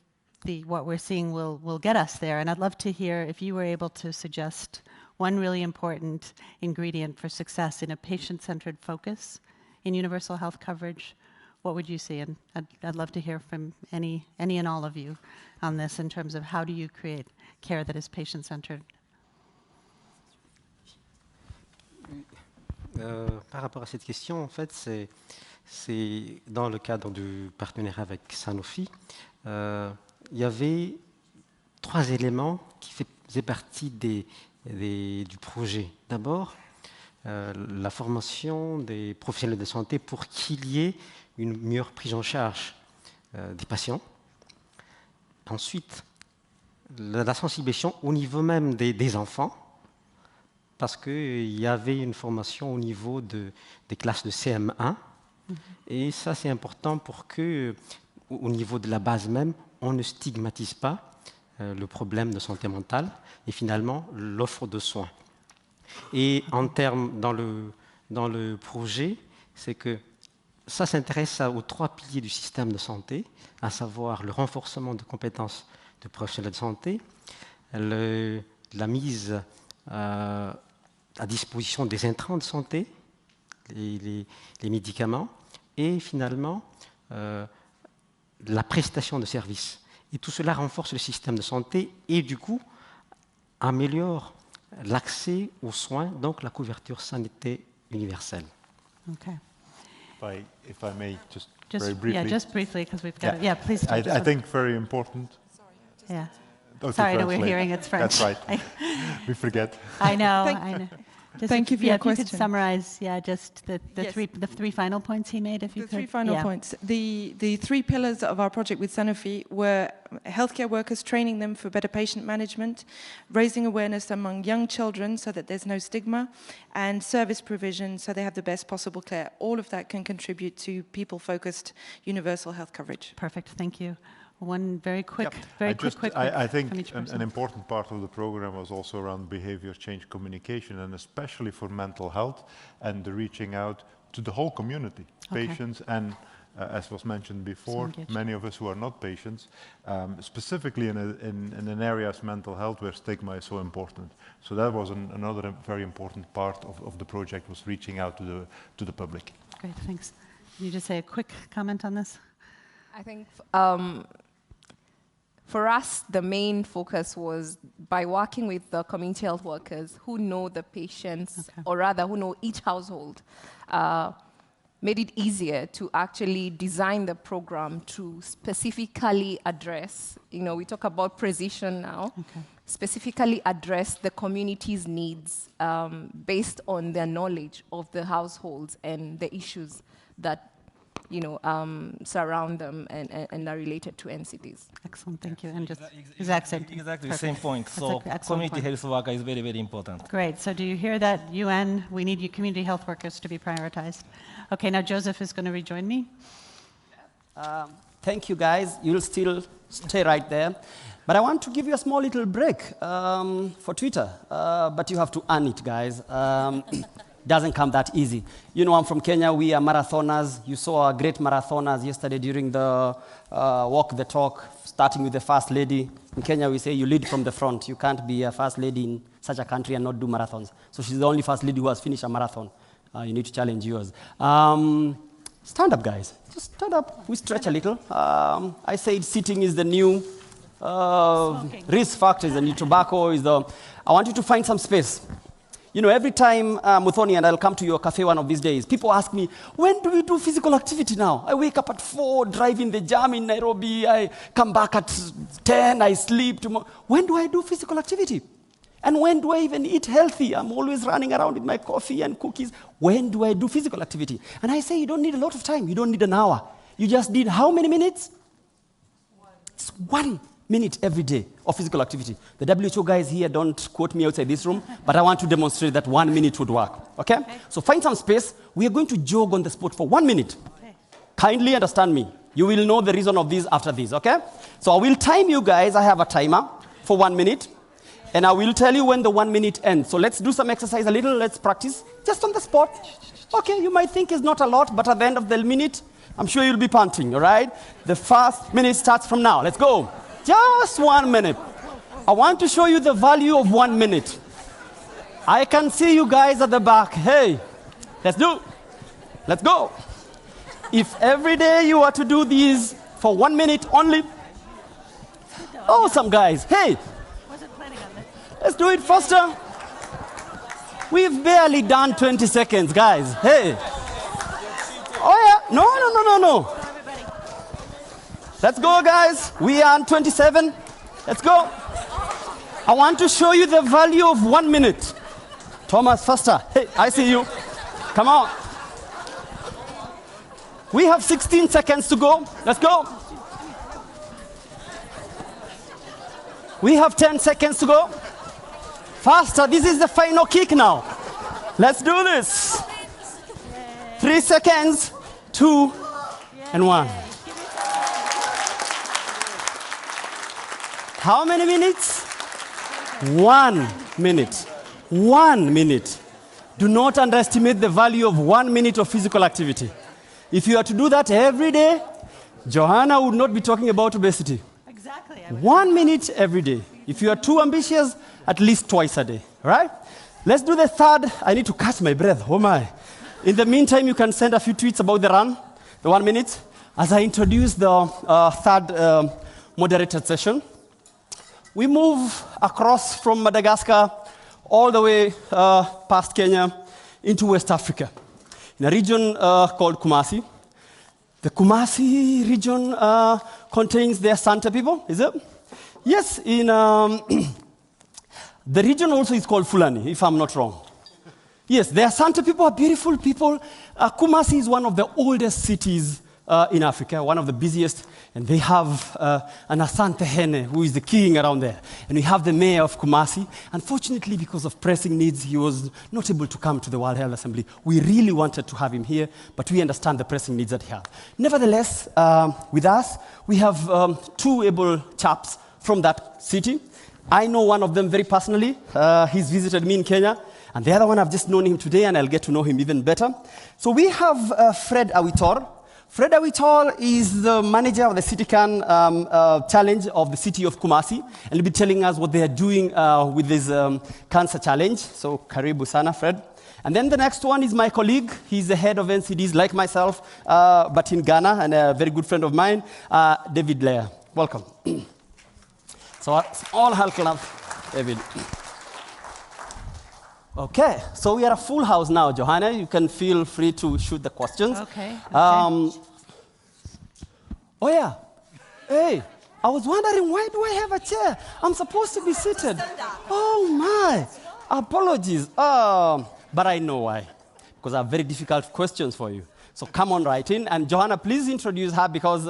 what we're seeing will get us there, and I'd love to hear if you were able to suggest one really important ingredient for success in a patient-centered focus in universal health coverage. What would you see? And I'd love to hear from any and all of you on this in terms of how do you create care that is patient-centered. Par rapport à cette question, en fait, c'est dans le cadre du partenariat avec Sanofi, il y avait 3 éléments qui faisaient partie du projet. D'abord, la formation des professionnels de santé pour qu'il y ait une meilleure prise en charge des patients. Ensuite, la sensibilisation au niveau même des enfants, parce qu'il y avait une formation au niveau des classes de CM1. Et ça, c'est important pour que, au niveau de la base même, on ne stigmatise pas le problème de santé mentale et finalement l'offre de soins. Et en termes, dans le projet, c'est que ça s'intéresse aux 3 piliers du système de santé, à savoir le renforcement de compétences de professionnels de santé, la mise à disposition des intrants de santé, les médicaments, et finalement la prestation de services. Et tout cela renforce le système de santé et du coup améliore l'accès aux soins, donc la couverture sanitaire universelle. Okay. If I may, just Just, very briefly. yeah, just briefly, because we've got, yeah, please. I think very important. Yeah. Oh, Sorry, no, we're translate. hearing it's French. That's right. We forget. I know, I know. Just Thank you for your if you question. could summarize, yeah, just the Yes. three final points he made, if you The could. 3 final Yeah. points. The 3 pillars of our project with Sanofi were healthcare workers, training them for better patient management, raising awareness among young children so that there's no stigma, and service provision so they have the best possible care. All of that can contribute to people-focused universal health coverage. Perfect, thank you. One very quick, quick I think from each person. an important part of the program was also around behavior change communication, and especially for mental health and the reaching out to the whole community, Okay. patients and, as was mentioned before, engaged. many of us who are not patients, specifically in an area as mental health where stigma is so important. So that was another very important part of the project, was reaching out to the public. Great, thanks. Can you just say a quick comment on this? I think for us, the main focus was by working with the community health workers who know the patients, or rather who know each household, made it easier to actually design the program to specifically address, we talk about precision now, specifically address the community's needs based on their knowledge of the households and the issues that surround them and are related to NCDs. Excellent, thank you. And just exactly the same point. So community health worker is very, very important. Great. So do you hear that, UN? We need you community health workers to be prioritized. Okay, now Joseph is going to rejoin me. Thank you, guys. You'll still stay right there. But I want to give you a small little break for Twitter. But you have to earn it, guys. Doesn't come that easy. I'm from Kenya. We are marathoners. You saw our great marathoners yesterday during the walk the talk, starting with the first lady. In Kenya, we say you lead from the front. You can't be a first lady in such a country and not do marathons. So she's the only first lady who has finished a marathon. You need to challenge yours. Stand up, guys. Just stand up. We stretch a little. I said sitting is the new risk factor, is the new tobacco. I want you to find some space. Every time, Muthoni, and I'll come to your cafe one of these days, people ask me, when do we do physical activity now? I wake up at 4, drive in the jam in Nairobi, I come back at 10, I sleep tomorrow. When do I do physical activity? And when do I even eat healthy? I'm always running around with my coffee and cookies. When do I do physical activity? And I say, you don't need a lot of time. You don't need an hour. You just need how many minutes? It's 1 minute every day of physical activity. The WHO guys here don't quote me outside this room, but I want to demonstrate that 1 minute would work, okay? So find some space. We are going to jog on the spot for 1 minute. Kindly understand me. You will know the reason of this after this, okay? So I will time you guys. I have a timer for 1 minute, and I will tell you when the 1 minute ends. So let's do some exercise a little. Let's practice just on the spot. Okay, you might think it's not a lot, but at the end of the minute, I'm sure you'll be panting, all right? The first minute starts from now. Let's go. Just 1 minute. I want to show you the value of 1 minute. I can see you guys at the back. Hey, let's do. Let's go. If every day you are to do these for 1 minute only, awesome, guys. Hey, let's do it faster. We've barely done 20 seconds, guys. Hey. Oh, yeah. No. Let's go, guys. We are on 27. Let's go. I want to show you the value of 1 minute. Thomas, faster. Hey, I see you. Come on. We have 16 seconds to go. Let's go. We have 10 seconds to go. Faster. This is the final kick now. Let's do this. 3 seconds, 2, and 1. How many minutes? 1 minute. 1 minute. Do not underestimate the value of 1 minute of physical activity. If you are to do that every day, Johanna would not be talking about obesity. Exactly. 1 minute every day. If you are too ambitious, at least twice a day. Right? Let's do the third. I need to catch my breath. Oh my. In the meantime, you can send a few tweets about the run, the 1 minute, as I introduce the third moderated session. We move across from Madagascar all the way past Kenya into West Africa, in a region called Kumasi. The Kumasi region contains the Asante people, is it? Yes, in the region also is called Fulani, if I'm not wrong. Yes, the Asante people are beautiful people. Kumasi is one of the oldest cities in Africa, one of the busiest, and they have an Asante Hene, who is the king around there. And we have the mayor of Kumasi. Unfortunately, because of pressing needs, he was not able to come to the World Health Assembly. We really wanted to have him here, but we understand the pressing needs that he has. Nevertheless, with us, we have two able chaps from that city. I know one of them very personally. He's visited me in Kenya. And the other one, I've just known him today, and I'll get to know him even better. So we have Fred Awitor. Fred Awitor is the manager of the CityCan challenge of the city of Kumasi, and he'll be telling us what they are doing with this cancer challenge. So, karibu sana, Fred. And then the next one is my colleague. He's the head of NCDs, like myself, but in Ghana, and a very good friend of mine, David Leah. Welcome. So, all help club, David. Okay, so we are a full house now, Johanna. You can feel free to shoot the questions. Okay. Oh, yeah. Hey, I was wondering, why do I have a chair? I'm supposed to be seated. Oh, my. Apologies. But I know why. Because I have very difficult questions for you. So come on right in. And Johanna, please introduce her because...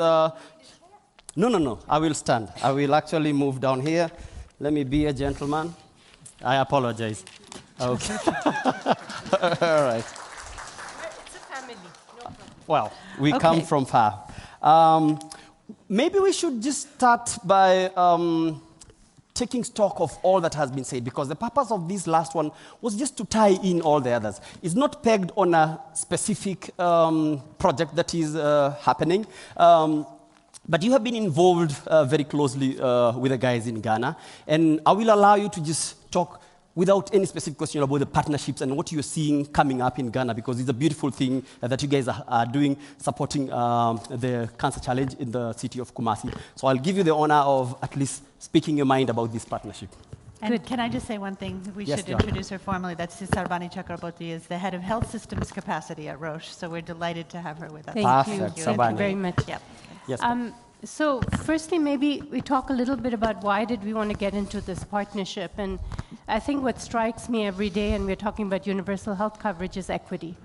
No. I will stand. I will actually move down here. Let me be a gentleman. I apologize. Okay. All right. It's a family. No problem. Well, we come from far. Maybe we should just start by taking stock of all that has been said, because the purpose of this last one was just to tie in all the others. It's not pegged on a specific project that is happening. But you have been involved very closely with the guys in Ghana, and I will allow you to just talk without any specific question about the partnerships and what you're seeing coming up in Ghana, because it's a beautiful thing that you guys are doing, supporting the cancer challenge in the city of Kumasi. So I'll give you the honor of at least speaking your mind about this partnership. And can I just say one thing? We should introduce her formally. That's Sarbani Chakraborty, is the head of health systems capacity at Roche. So we're delighted to have her with us. Thank you. Thank you very much. Yep. Yes. So firstly, maybe we talk a little bit about why did we want to get into this partnership. And I think what strikes me every day, and we're talking about universal health coverage, is equity.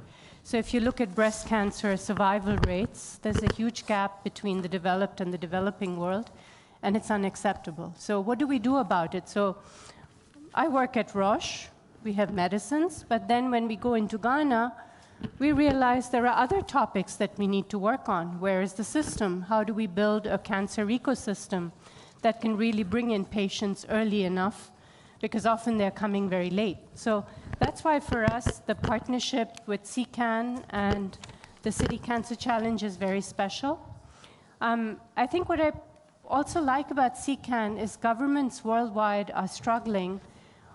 So if you look at breast cancer survival rates, there's a huge gap between the developed and the developing world, and it's unacceptable. So what do we do about it? So I work at Roche. We have medicines, but then when we go into Ghana, we realize there are other topics that we need to work on. Where is the system? How do we build a cancer ecosystem that can really bring in patients early enough? Because often they're coming very late. So that's why for us, the partnership with CCAN and the City Cancer Challenge is very special. I think what I also like about CCAN is governments worldwide are struggling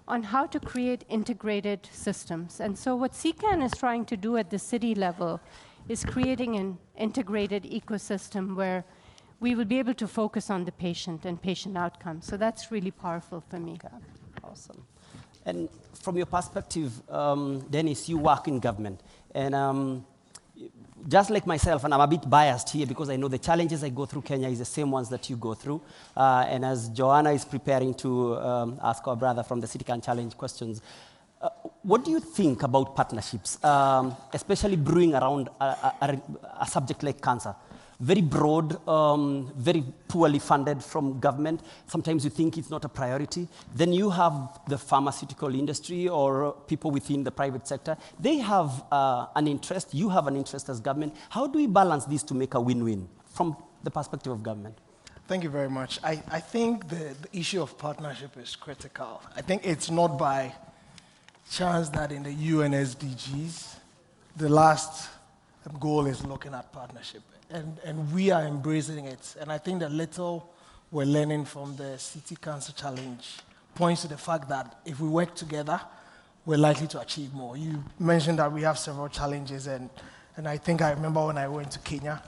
on how to create integrated systems. And so what CCAN is trying to do at the city level is creating an integrated ecosystem where we will be able to focus on the patient and patient outcomes. So that's really powerful for me. Okay. Awesome. And from your perspective, Dennis, you work in government. And just like myself, and I'm a bit biased here because I know the challenges I go through Kenya is the same ones that you go through. And as Joanna is preparing to ask our brother from the CityCan Challenge questions, what do you think about partnerships, especially brewing around a subject like cancer? Very broad, very poorly funded from government. Sometimes you think it's not a priority. Then you have the pharmaceutical industry or people within the private sector. They have an interest. You have an interest as government. How do we balance these to make a win-win from the perspective of government? Thank you very much. I think the issue of partnership is critical. I think it's not by chance that in the UN SDGs, the last goal is looking at partnership. And we are embracing it. And I think the little we're learning from the City Cancer Challenge points to the fact that if we work together, we're likely to achieve more. You mentioned that we have several challenges, and I think I remember when I went to Kenya,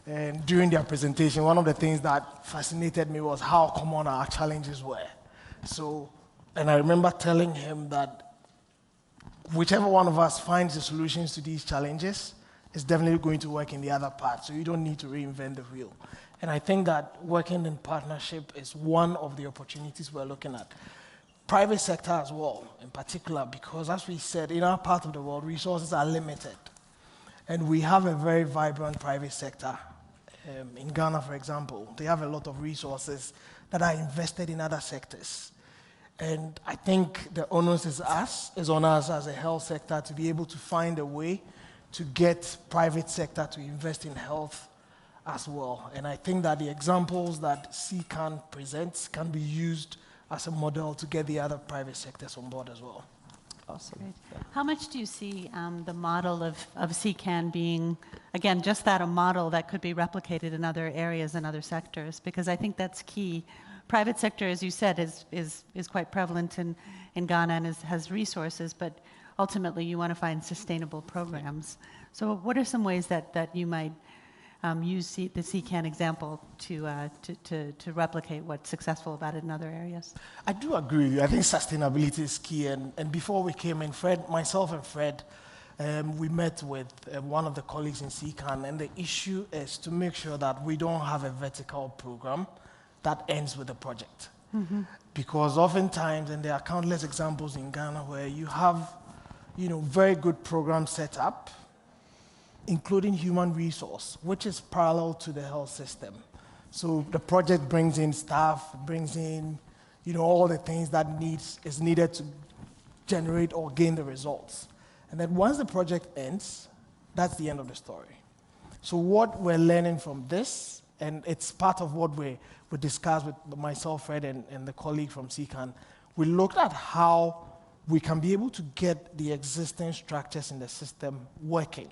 and during their presentation, one of the things that fascinated me was how common our challenges were. So, and I remember telling him that whichever one of us finds the solutions to these challenges is definitely going to work in the other part, so you don't need to reinvent the wheel. And I think that working in partnership is one of the opportunities we're looking at. Private sector as well, in particular, because as we said, in our part of the world, resources are limited. And we have a very vibrant private sector. In Ghana, for example, they have a lot of resources that are invested in other sectors. And I think the onus is on us as a health sector to be able to find a way to get private sector to invest in health as well. And I think that the examples that CCAN presents can be used as a model to get the other private sectors on board as well. Awesome. Great. How much do you see the model of CCAN being, again, just that, a model that could be replicated in other areas and other sectors? Because I think that's key. Private sector, as you said, is quite prevalent in Ghana and has resources, but ultimately you want to find sustainable programs. So what are some ways that you might use the CCAN example to replicate what's successful about it in other areas? I do agree with you. I think sustainability is key. And before we came in, myself and Fred, we met with one of the colleagues in CCAN, and the issue is to make sure that we don't have a vertical program that ends with the project. Mm-hmm. Because oftentimes, and there are countless examples in Ghana where you have, very good programs set up, including human resource, which is parallel to the health system. So the project brings in staff, brings in, all the things that is needed to generate or gain the results. And then once the project ends, that's the end of the story. So what we're learning from this, and it's part of what we discussed with myself, Fred, and the colleague from CCAN, we looked at how we can be able to get the existing structures in the system working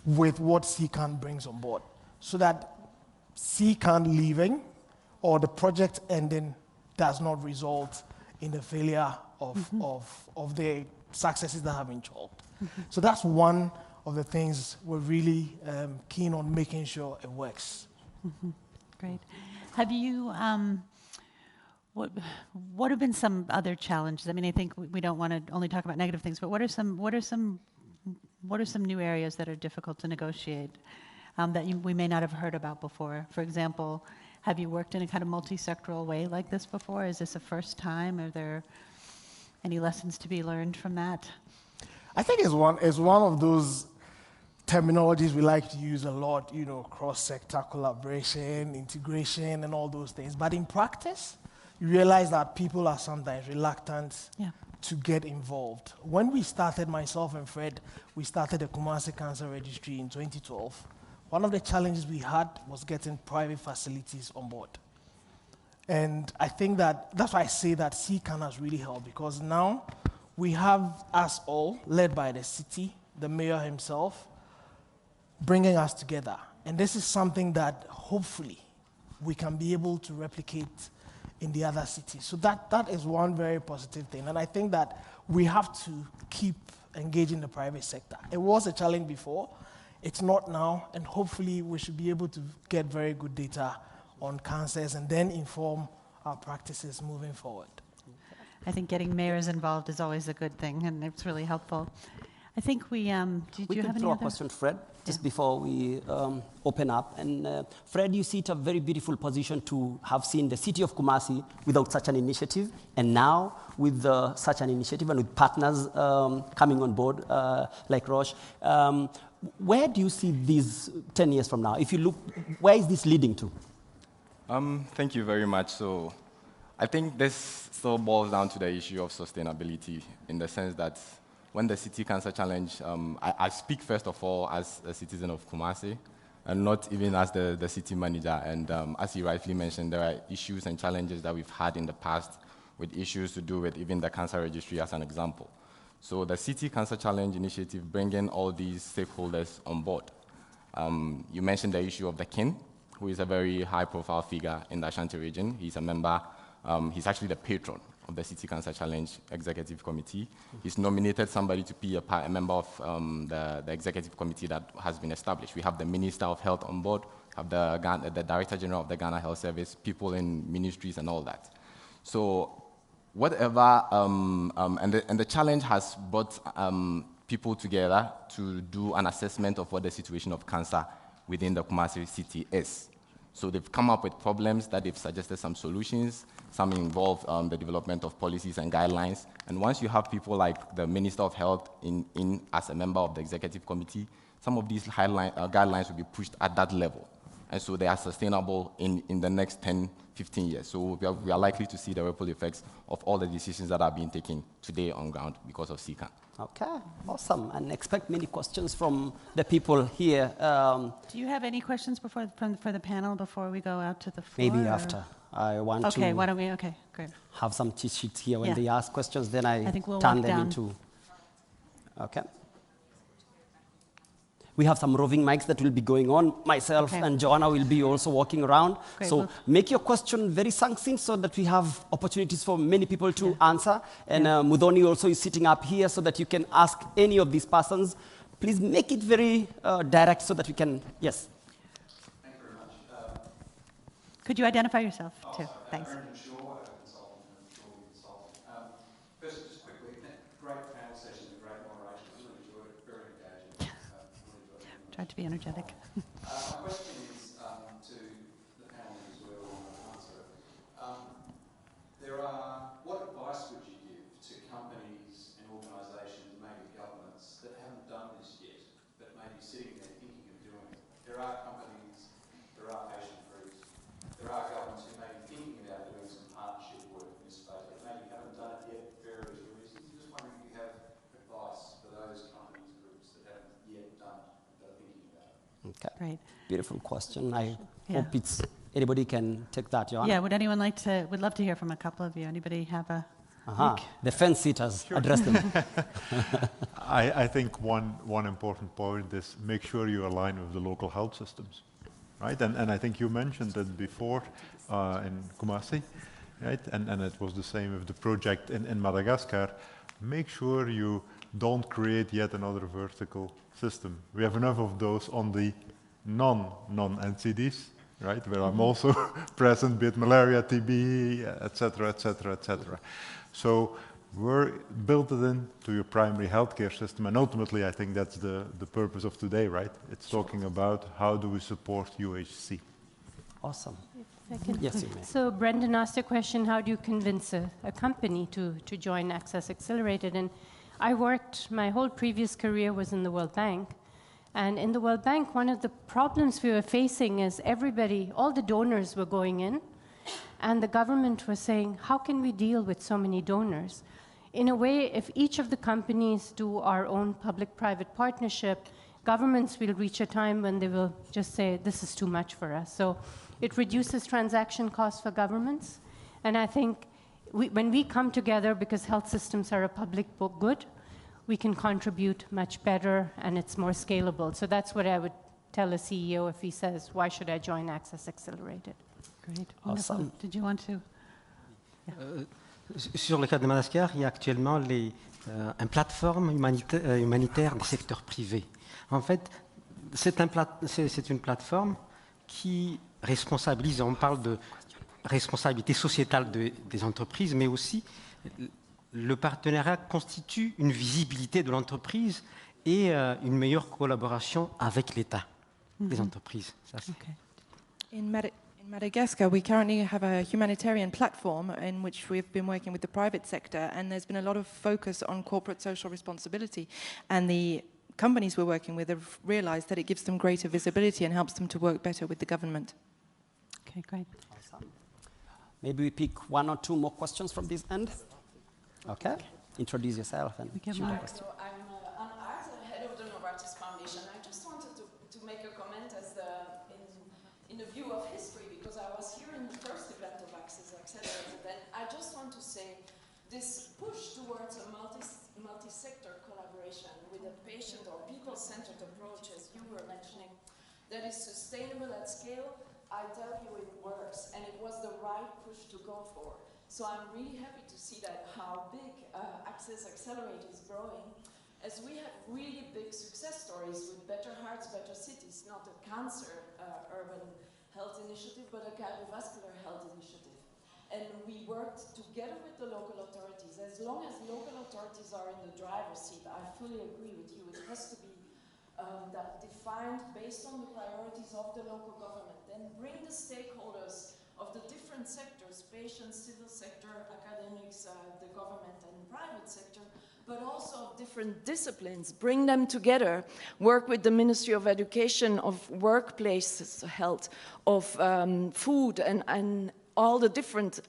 with what CCAN brings on board, so that CCAN leaving or the project ending does not result in the failure of the successes that have been chalked. Mm-hmm. So that's one of the things we're really keen on making sure it works. Mm-hmm. Great. Have you, what have been some other challenges? I mean, I think we don't want to only talk about negative things, but what are some new areas that are difficult to negotiate that we may not have heard about before? For example, have you worked in a kind of multi-sectoral way like this before? Is this a first time? Are there any lessons to be learned from that? I think it's one of those terminologies we like to use a lot, cross-sector collaboration, integration, and all those things. But in practice, you realize that people are sometimes reluctant to get involved. When we started, myself and Fred, we started the Kumasi Cancer Registry in 2012. One of the challenges we had was getting private facilities on board. And I think that's why I say that CCAN has really helped, because now we have us all, led by the city, the mayor himself, bringing us together. And this is something that hopefully we can be able to replicate in the other cities. So that is one very positive thing. And I think that we have to keep engaging the private sector. It was a challenge before, it's not now, and hopefully we should be able to get very good data on cancers and then inform our practices moving forward. I think getting mayors involved is always a good thing, and it's really helpful. I think we you have any throw other? A question, Fred, just before we open up. And Fred, you sit a very beautiful position to have seen the city of Kumasi without such an initiative, and now with such an initiative and with partners coming on board like Roche. Where do you see these 10 years from now? If you look, where is this leading to? Thank you very much. So I think this still boils down to the issue of sustainability, in the sense that when the City Cancer Challenge, I speak first of all as a citizen of Kumasi, and not even as the city manager. And as you rightly mentioned, there are issues and challenges that we've had in the past with issues to do with even the cancer registry as an example. So the City Cancer Challenge Initiative bringing all these stakeholders on board. You mentioned the issue of the king, who is a very high-profile figure in the Ashanti region. He's a member, he's actually the patron of the City Cancer Challenge Executive Committee. He's nominated somebody to be a member of the executive committee that has been established. We have the Minister of Health on board, have the Director General of the Ghana Health Service, people in ministries and all that. So whatever, and the challenge has brought people together to do an assessment of what the situation of cancer within the Kumasi city is. So they've come up with problems that they've suggested some solutions. Some involve the development of policies and guidelines. And once you have people like the Minister of Health in as a member of the executive committee, some of these guidelines will be pushed at that level. And so they are sustainable in the next 10, 15 years. So we are likely to see the ripple effects of all the decisions that are being taken today on ground because of CCAN. Okay, awesome. And expect many questions from the people here. Do you have any questions for the panel before we go out to the floor? Maybe after. I want okay, to why don't we, okay, great. have some cheat sheets here when they ask questions, then I think we'll turn walk them down. into. Okay. We have some roving mics that will be going on. Myself and Joanna will be also walking around. Great, So well, make your question very succinct so that we have opportunities for many people to answer. And Mudhoni also is sitting up here so that you can ask any of these persons. Please make it very direct so that we can, yes. Thank you very much. Could you identify yourself too? Thanks. First, just quickly, great panel session and great moderation. I really enjoyed it, very engaging. Tried to be energetic. My question is to the panelists who will answer it. What advice would you give to companies and organisations, maybe governments, that haven't done this yet, but may be sitting there thinking of doing it? There are companies, there are patient groups, there are governments who may be thinking about doing some partnership work in this space, but maybe haven't done it yet for various reasons. Just wondering if you have advice for those companies, groups that haven't yet done it, but are thinking about it. Okay. Great. Beautiful question. I hope anybody can take that, Joanna. Yeah, would anyone like to, would love to hear from a couple of you. Anybody have a... The fence sitters, address them. I think one important point is make sure you align with the local health systems, right? And I think you mentioned it before in Kumasi, right? And it was the same with the project in Madagascar. Make sure you don't create yet another vertical system. We have enough of those on the non-NCDs, right? Where I'm also present, be it malaria, TB, etc., etc., etc. So we're built it into your primary healthcare system, and ultimately I think that's the purpose of today, right? It's talking about how do we support UHC. Awesome. Yes, you may. So Brendan asked a question, how do you convince a company to join Access Accelerated? And I worked, my whole previous career was in the World Bank. And in the World Bank, one of the problems we were facing is everybody, all the donors were going in, and the government was saying, how can we deal with so many donors? In a way, if each of the companies do our own public-private partnership, governments will reach a time when they will just say, this is too much for us. So it reduces transaction costs for governments. And I think when we come together, because health systems are a public good, we can contribute much better and it's more scalable. So that's what I would tell a CEO if he says, why should I join Access Accelerated? Great. Awesome. Did you want to? Sur le cas de Madagascar, il y a actuellement une plateforme humanitaire du secteur privé. En fait, c'est une plateforme qui responsabilise, on parle de responsabilité sociétale des entreprises, mais aussi le partenariat constitue une visibilité de l'entreprise et une meilleure collaboration avec l'État des entreprises. Ça, In Madagascar, we currently have a humanitarian platform in which we've been working with the private sector, and there's been a lot of focus on corporate social responsibility. And the companies we're working with have realized that it gives them greater visibility and helps them to work better with the government. Okay, great. Awesome. Maybe we pick one or two more questions from this end. Okay. Introduce yourself and shoot a question. So I'm Anne Art, head of the Novartis Foundation. I just wanted to make a comment as the say this push towards a multi-sector collaboration with a patient or people-centered approach, as you were mentioning, that is sustainable at scale, I tell you it works, and it was the right push to go for. So I'm really happy to see that how big Access Accelerate is growing, as we have really big success stories with Better Hearts, Better Cities, not a cancer urban health initiative, but a cardiovascular health initiative. And we worked together with the local authorities. As long as local authorities are in the driver's seat, I fully agree with you, it has to be that defined based on the priorities of the local government. Then bring the stakeholders of the different sectors, patients, civil sector, academics, the government and private sector, but also of different disciplines. Bring them together, work with the Ministry of Education, of workplace health, of food, and all the different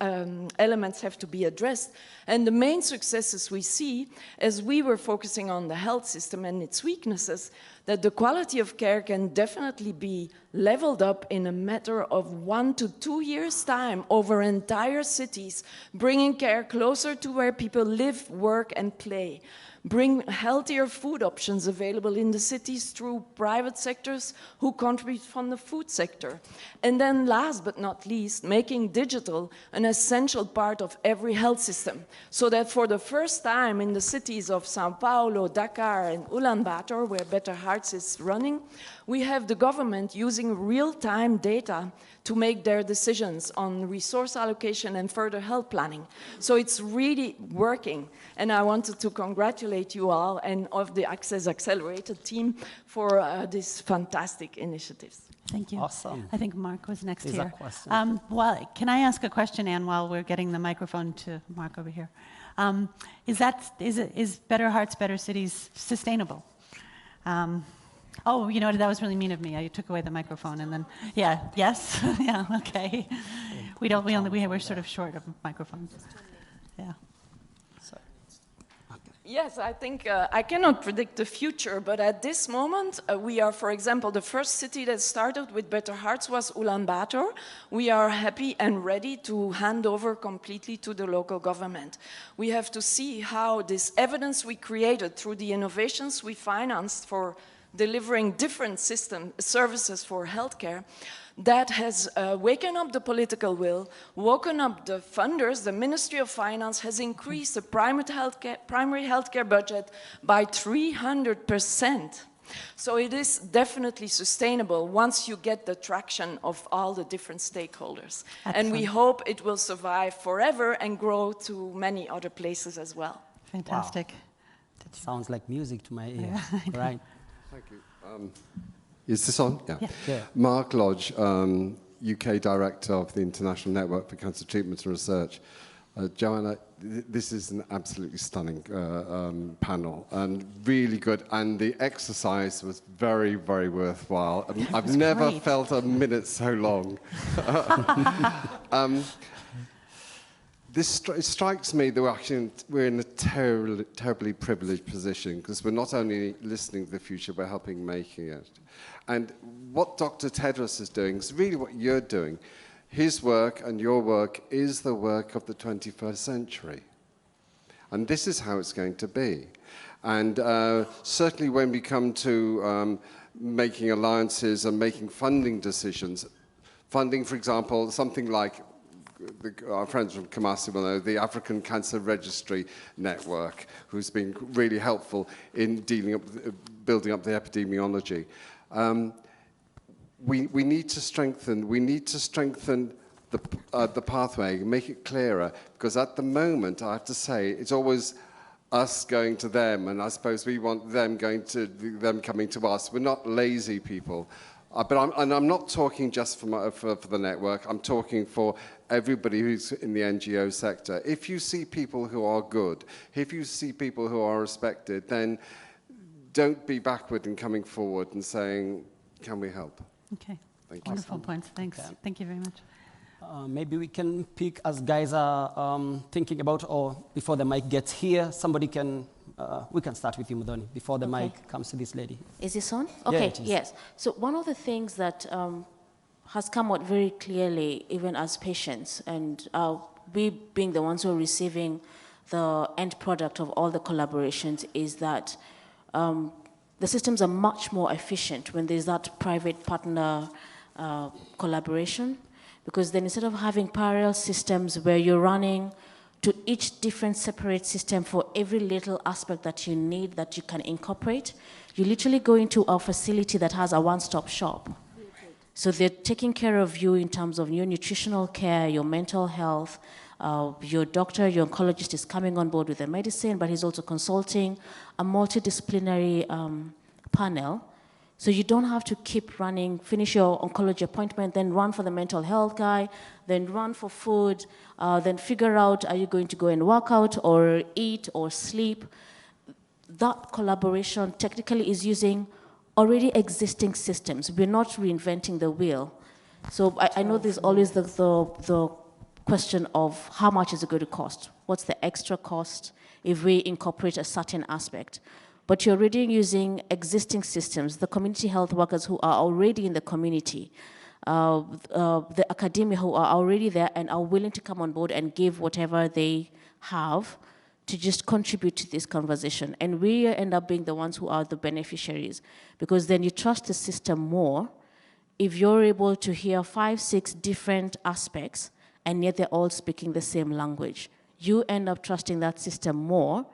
elements have to be addressed. And the main successes we see, as we were focusing on the health system and its weaknesses, that the quality of care can definitely be leveled up in a matter of 1 to 2 years' time over entire cities, bringing care closer to where people live, work, and play. Bring healthier food options available in the cities through private sectors who contribute from the food sector. And then last but not least, making digital an essential part of every health system, so that for the first time in the cities of Sao Paulo, Dakar, and Ulaanbaatar, where Better Hearts is running, we have the government using real-time data to make their decisions on resource allocation and further health planning. So it's really working. And I wanted to congratulate you all and of the Access Accelerated team for these fantastic initiatives. Thank you. Awesome. I think Mark was next Is here. a question. Well, can I ask a question, Anne, while we're getting the microphone to Mark over here? Is Better Hearts, Better Cities sustainable? Oh, you know what, that was really mean of me. I took away the microphone and then, yeah, yes, yeah, okay. We're sort of short of microphones. Yeah. Yes, I think I cannot predict the future, but at this moment, we are, for example, the first city that started with Better Hearts was Ulaanbaatar. We are happy and ready to hand over completely to the local government. We have to see how this evidence we created through the innovations we financed for delivering different services for healthcare, that has waken up the political will, woken up the funders. The Ministry of Finance has increased the primary healthcare budget by 300%. So it is definitely sustainable once you get the traction of all the different stakeholders. Excellent. And we hope it will survive forever and grow to many other places as well. Fantastic. Wow. Sounds like music to my ear. Yeah, right. Thank you. Is this on? Yeah. Yeah. Mark Lodge, UK Director of the International Network for Cancer Treatment and Research. Joanna, this is an absolutely stunning panel and really good. And the exercise was very, very worthwhile. I've never felt a minute so long. It strikes me that we're in a terribly privileged position because we're not only listening to the future, we're helping making it. And what Dr. Tedros is doing is really what you're doing. His work and your work is the work of the 21st century. And this is how it's going to be. And certainly when we come to making alliances and making funding decisions, funding, for example, something like our friends from Kumasi will know, the African Cancer Registry Network, who's been really helpful in building up the epidemiology. We need to strengthen the pathway, make it clearer, because at the moment, I have to say, it's always us going to them, and I suppose we want them coming to us. We're not lazy people. I'm not talking just for the network. I'm talking for everybody who's in the NGO sector. If you see people who are good, if you see people who are respected, then don't be backward in coming forward and saying, can we help? Okay. Thank you. Wonderful points. Thanks. Okay. Thank you very much. Maybe we can pick, as guys are thinking about, or before the mic gets here, somebody can, we can start with you, Mudoni, before the mic comes to this lady. Is this on? Okay, yeah, yes. So one of the things that has come out very clearly, even as patients, and we being the ones who are receiving the end product of all the collaborations is that the systems are much more efficient when there's that private partner collaboration, because then instead of having parallel systems where you're running to each different separate system for every little aspect that you need that you can incorporate, you literally go into a facility that has a one-stop shop. So they're taking care of you in terms of your nutritional care, your mental health, your doctor, your oncologist is coming on board with the medicine, but he's also consulting a multidisciplinary panel. So you don't have to keep running, finish your oncology appointment, then run for the mental health guy, then run for food, then figure out, are you going to go and work out or eat or sleep? That collaboration technically is using already existing systems. We're not reinventing the wheel. So I know there's always the question of how much is it going to cost? What's the extra cost if we incorporate a certain aspect? But you're already using existing systems, the community health workers who are already in the community, the academia who are already there and are willing to come on board and give whatever they have to just contribute to this conversation. And we end up being the ones who are the beneficiaries, because then you trust the system more if you're able to hear 5, 6 different aspects and yet they're all speaking the same language. You end up trusting that system more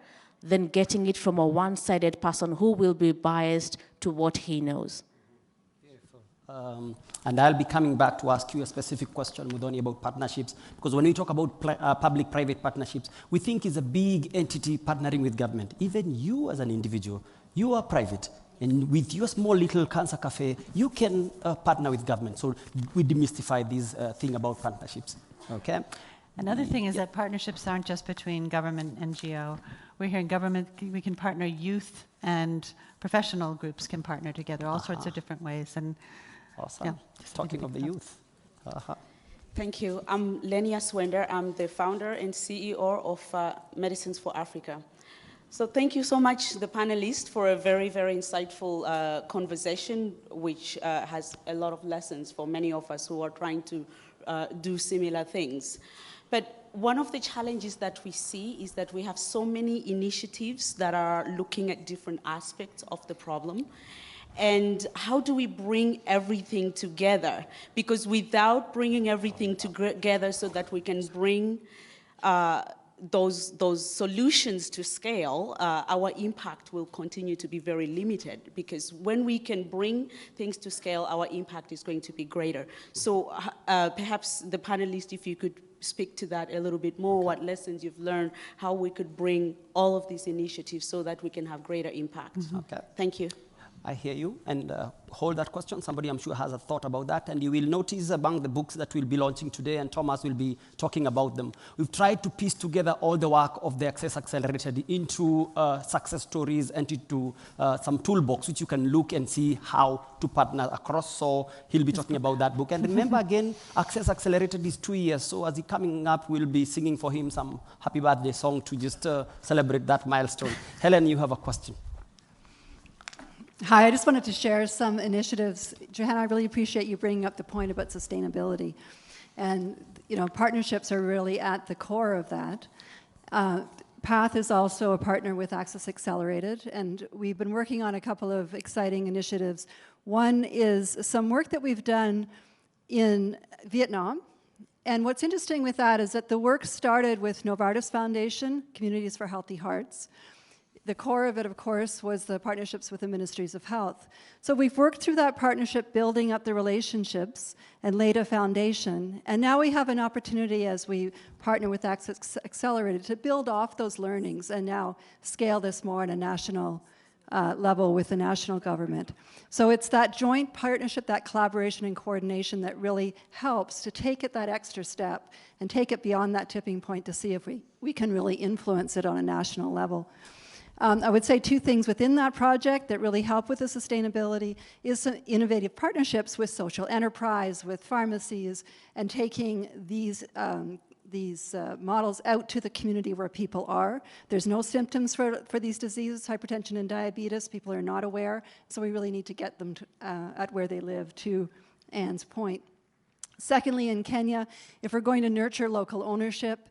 than getting it from a one-sided person who will be biased to what he knows. And I'll be coming back to ask you a specific question, Mudhoni, about partnerships, because when we talk about public-private partnerships, we think it's a big entity partnering with government. Even you as an individual, you are private, and with your small little cancer cafe, you can partner with government. So we demystify this thing about partnerships, okay? Another thing is that partnerships aren't just between government and NGO. We're here in government, we can partner youth and professional groups can partner together, all sorts of different ways. And awesome. Yeah, talking of the youth. Thank you. I'm Lenia Swender. I'm the founder and CEO of Medicines for Africa. So thank you so much, the panelists, for a very, very insightful conversation, which has a lot of lessons for many of us who are trying to do similar things. But one of the challenges that we see is that we have so many initiatives that are looking at different aspects of the problem. And how do we bring everything together? Because without bringing everything together so that we can bring those solutions to scale, our impact will continue to be very limited, because when we can bring things to scale, our impact is going to be greater. So perhaps the panelists, if you could speak to that a little bit more, what lessons you've learned, how we could bring all of these initiatives so that we can have greater impact. Okay. Thank you. I hear you, and hold that question. Somebody I'm sure has a thought about that, and you will notice among the books that we'll be launching today, and Thomas will be talking about them, we've tried to piece together all the work of the Access Accelerated into success stories and into some toolbox which you can look and see how to partner across. So he'll be talking about that book. And remember again, Access Accelerated is 2 years, so as he's coming up, we'll be singing for him some happy birthday song to just celebrate that milestone. Helen, you have a question. Hi, I just wanted to share some initiatives. Johanna, I really appreciate you bringing up the point about sustainability. And, you know, partnerships are really at the core of that. PATH is also a partner with Access Accelerated, and we've been working on a couple of exciting initiatives. One is some work that we've done in Vietnam. And what's interesting with that is that the work started with Novartis Foundation, Communities for Healthy Hearts. The core of it, of course, was the partnerships with the Ministries of Health. So we've worked through that partnership, building up the relationships and laid a foundation. And now we have an opportunity, as we partner with Access Accelerated, to build off those learnings and now scale this more on a national level with the national government. So it's that joint partnership, that collaboration and coordination that really helps to take it that extra step and take it beyond that tipping point to see if we can really influence it on a national level. I would say 2 things within that project that really help with the sustainability is some innovative partnerships with social enterprise, with pharmacies, and taking these models out to the community where people are. There's no symptoms for these diseases, hypertension and diabetes. People are not aware, so we really need to get them to, at where they live, to Anne's point. Secondly, in Kenya, if we're going to nurture local ownership,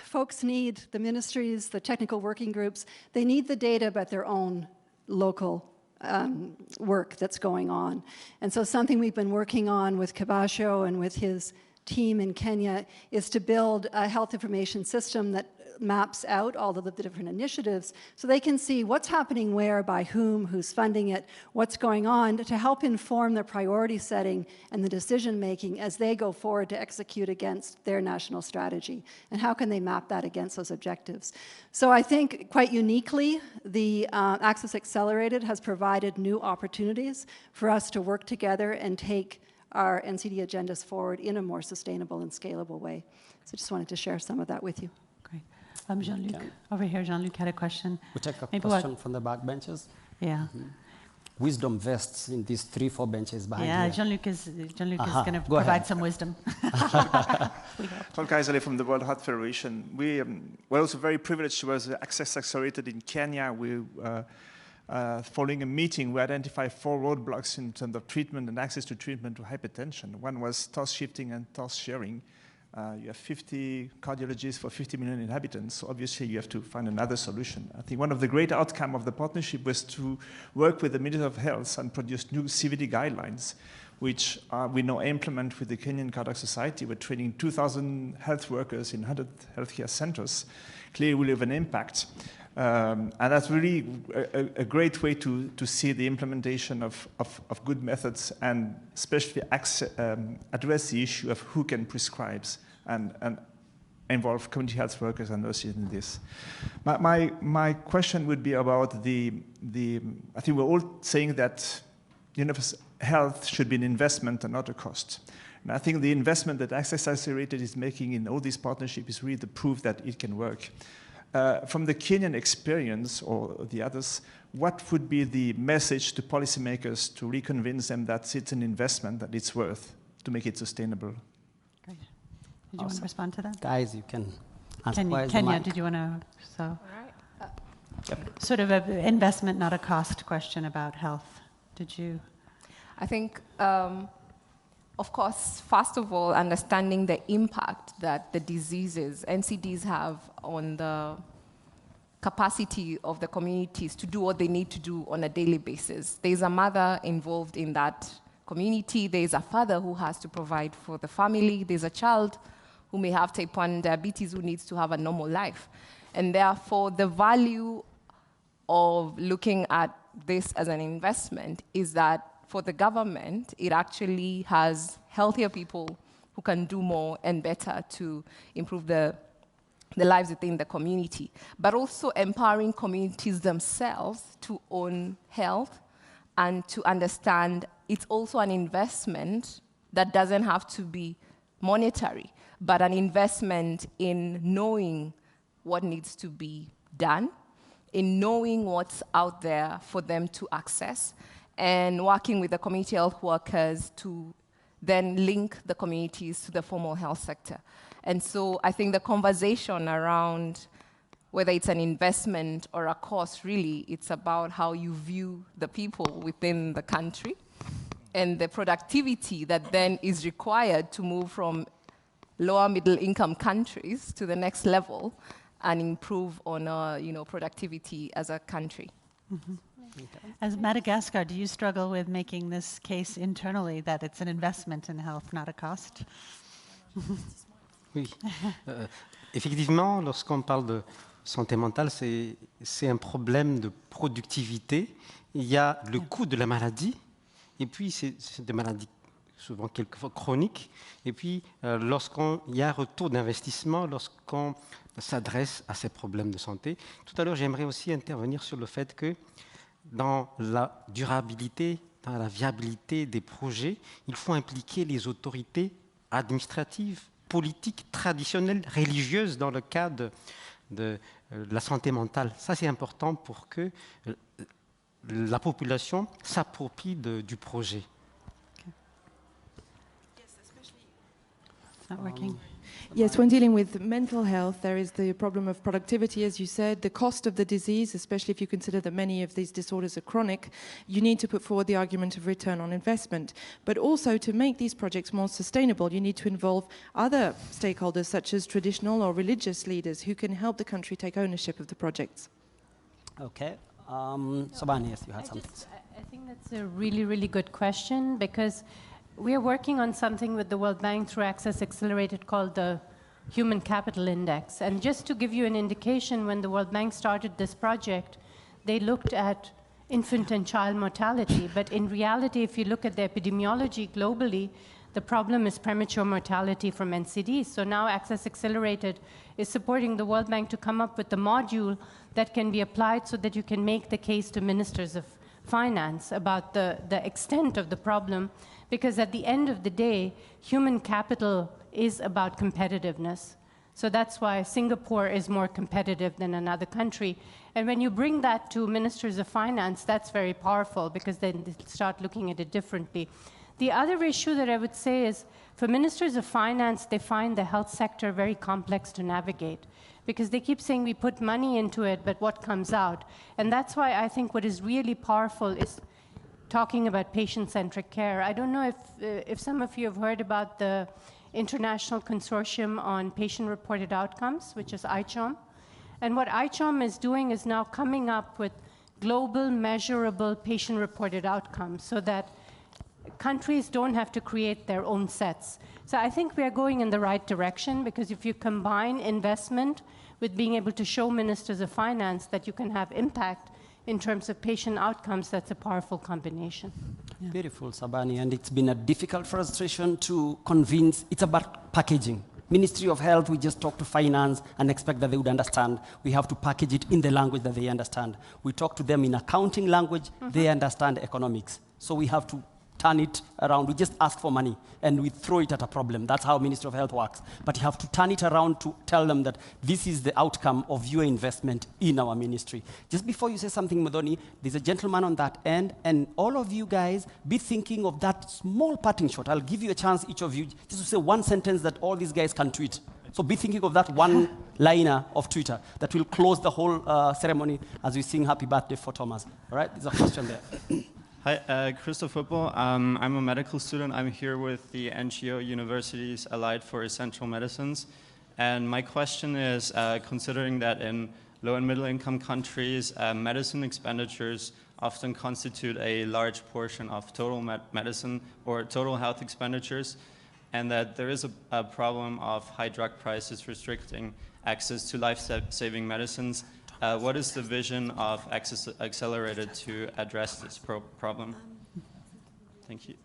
folks need the ministries, the technical working groups, they need the data about their own local work that's going on. And so something we've been working on with Kabasho and with his team in Kenya is to build a health information system that maps out all of the different initiatives so they can see what's happening where, by whom, who's funding it, what's going on, to help inform their priority setting and the decision making as they go forward to execute against their national strategy. And how can they map that against those objectives? So I think quite uniquely, the Access Accelerated has provided new opportunities for us to work together and take our NCD agendas forward in a more sustainable and scalable way. So I just wanted to share some of that with you. Great. Jean-Luc, over here, Jean-Luc had a question. We take a question from the back benches. Yeah. Wisdom vests in these 3-4 benches behind you. Yeah, Jean-Luc is going to provide some wisdom. Paul Kaiserle from the World Heart Federation. We're also very privileged to have Access Accelerated in Kenya. Following a meeting, we identified 4 roadblocks in terms of treatment and access to treatment to hypertension. One was task shifting and task sharing. You have 50 cardiologists for 50 million inhabitants, so obviously you have to find another solution. I think one of the great outcomes of the partnership was to work with the Ministry of Health and produce new CVD guidelines, which we now implement with the Kenyan Cardiac Society. We're training 2,000 health workers in 100 healthcare centers. Clearly will have an impact. And that's really a great way to see the implementation of good methods and especially address the issue of who can prescribe and involve community health workers and nurses in this. My question would be about I think we're all saying that universal health should be an investment and not a cost. And I think the investment that Access Accelerated is making in all these partnerships is really the proof that it can work. From the Kenyan experience or the others, what would be the message to policymakers to reconvince them that it's an investment that it's worth to make it sustainable? Great. Did you want to respond to that? Guys, you can answer. Kenya, did you want to? So, all right. Sort of an investment, not a cost question about health. Did you? I think, of course, first of all, understanding the impact that the diseases, NCDs have on the capacity of the communities to do what they need to do on a daily basis. There's a mother involved in that community. There's a father who has to provide for the family. There's a child who may have type 1 diabetes who needs to have a normal life. And therefore, the value of looking at this as an investment is that for the government, it actually has healthier people who can do more and better to improve the lives within the community, but also empowering communities themselves to own health and to understand it's also an investment that doesn't have to be monetary, but an investment in knowing what needs to be done, in knowing what's out there for them to access, and working with the community health workers to then link the communities to the formal health sector. And so I think the conversation around whether it's an investment or a cost, really, it's about how you view the people within the country and the productivity that then is required to move from lower middle income countries to the next level and improve on productivity as a country. Mm-hmm. As Madagascar, do you struggle with making this case internally that it's an investment in health, not a cost? Oui. Effectivement, lorsqu'on parle de santé mentale, c'est un problème de productivité. Il y a le coût de la maladie, et puis c'est des maladies souvent quelquefois chroniques. Et puis, lorsqu'il y a un retour d'investissement, lorsqu'on s'adresse à ces problèmes de santé. Tout à l'heure, j'aimerais aussi intervenir sur le fait que dans la durabilité, dans la viabilité des projets, il faut impliquer les autorités administratives, politiques, traditionnelles, religieuses dans le cadre de la santé mentale. Ça, c'est important pour que la population s'approprie du projet. It's not working. Yes, when dealing with mental health, there is the problem of productivity, as you said, the cost of the disease, especially if you consider that many of these disorders are chronic. You need to put forward the argument of return on investment. But also, to make these projects more sustainable, you need to involve other stakeholders, such as traditional or religious leaders, who can help the country take ownership of the projects. Okay. Sabani, yes, you had something. I think that's a really, really good question, because we are working on something with the World Bank through Access Accelerated called the Human Capital Index. And just to give you an indication, when the World Bank started this project, they looked at infant and child mortality. But in reality, if you look at the epidemiology globally, the problem is premature mortality from NCDs. So now Access Accelerated is supporting the World Bank to come up with a module that can be applied so that you can make the case to ministers of finance about the extent of the problem. Because at the end of the day, human capital is about competitiveness. So that's why Singapore is more competitive than another country. And when you bring that to ministers of finance, that's very powerful, because then they start looking at it differently. The other issue that I would say is, for ministers of finance, they find the health sector very complex to navigate, because they keep saying we put money into it, but what comes out? And that's why I think what is really powerful is talking about patient-centric care. I don't know if some of you have heard about the International Consortium on Patient-Reported Outcomes, which is ICHOM. And what ICHOM is doing is now coming up with global measurable patient-reported outcomes, so that countries don't have to create their own sets. So I think we are going in the right direction, because if you combine investment with being able to show ministers of finance that you can have impact in terms of patient outcomes, that's a powerful combination. Yeah. Beautiful, Sabani, and it's been a difficult frustration to convince. It's about packaging. Ministry of Health, we just talk to finance and expect that they would understand. We have to package it in the language that they understand. We talk to them in accounting language, they understand economics. So we have to turn it around. We just ask for money and we throw it at a problem. That's how Ministry of Health works. But you have to turn it around to tell them that this is the outcome of your investment in our ministry. Just before you say something, Modoni, there's a gentleman on that end, and all of you guys be thinking of that small parting shot. I'll give you a chance, each of you, just to say one sentence that all these guys can tweet. So be thinking of that one liner of Twitter that will close the whole ceremony as we sing happy birthday for Thomas. All right, there's a question there. Hi, Christoph Whipple. I'm a medical student. I'm here with the NGO Universities Allied for Essential Medicines. And my question is, considering that in low and middle income countries, medicine expenditures often constitute a large portion of total medicine or total health expenditures, and that there is a problem of high drug prices restricting access to life-saving medicines. What is the vision of Access Accelerated to address this problem? Thank you.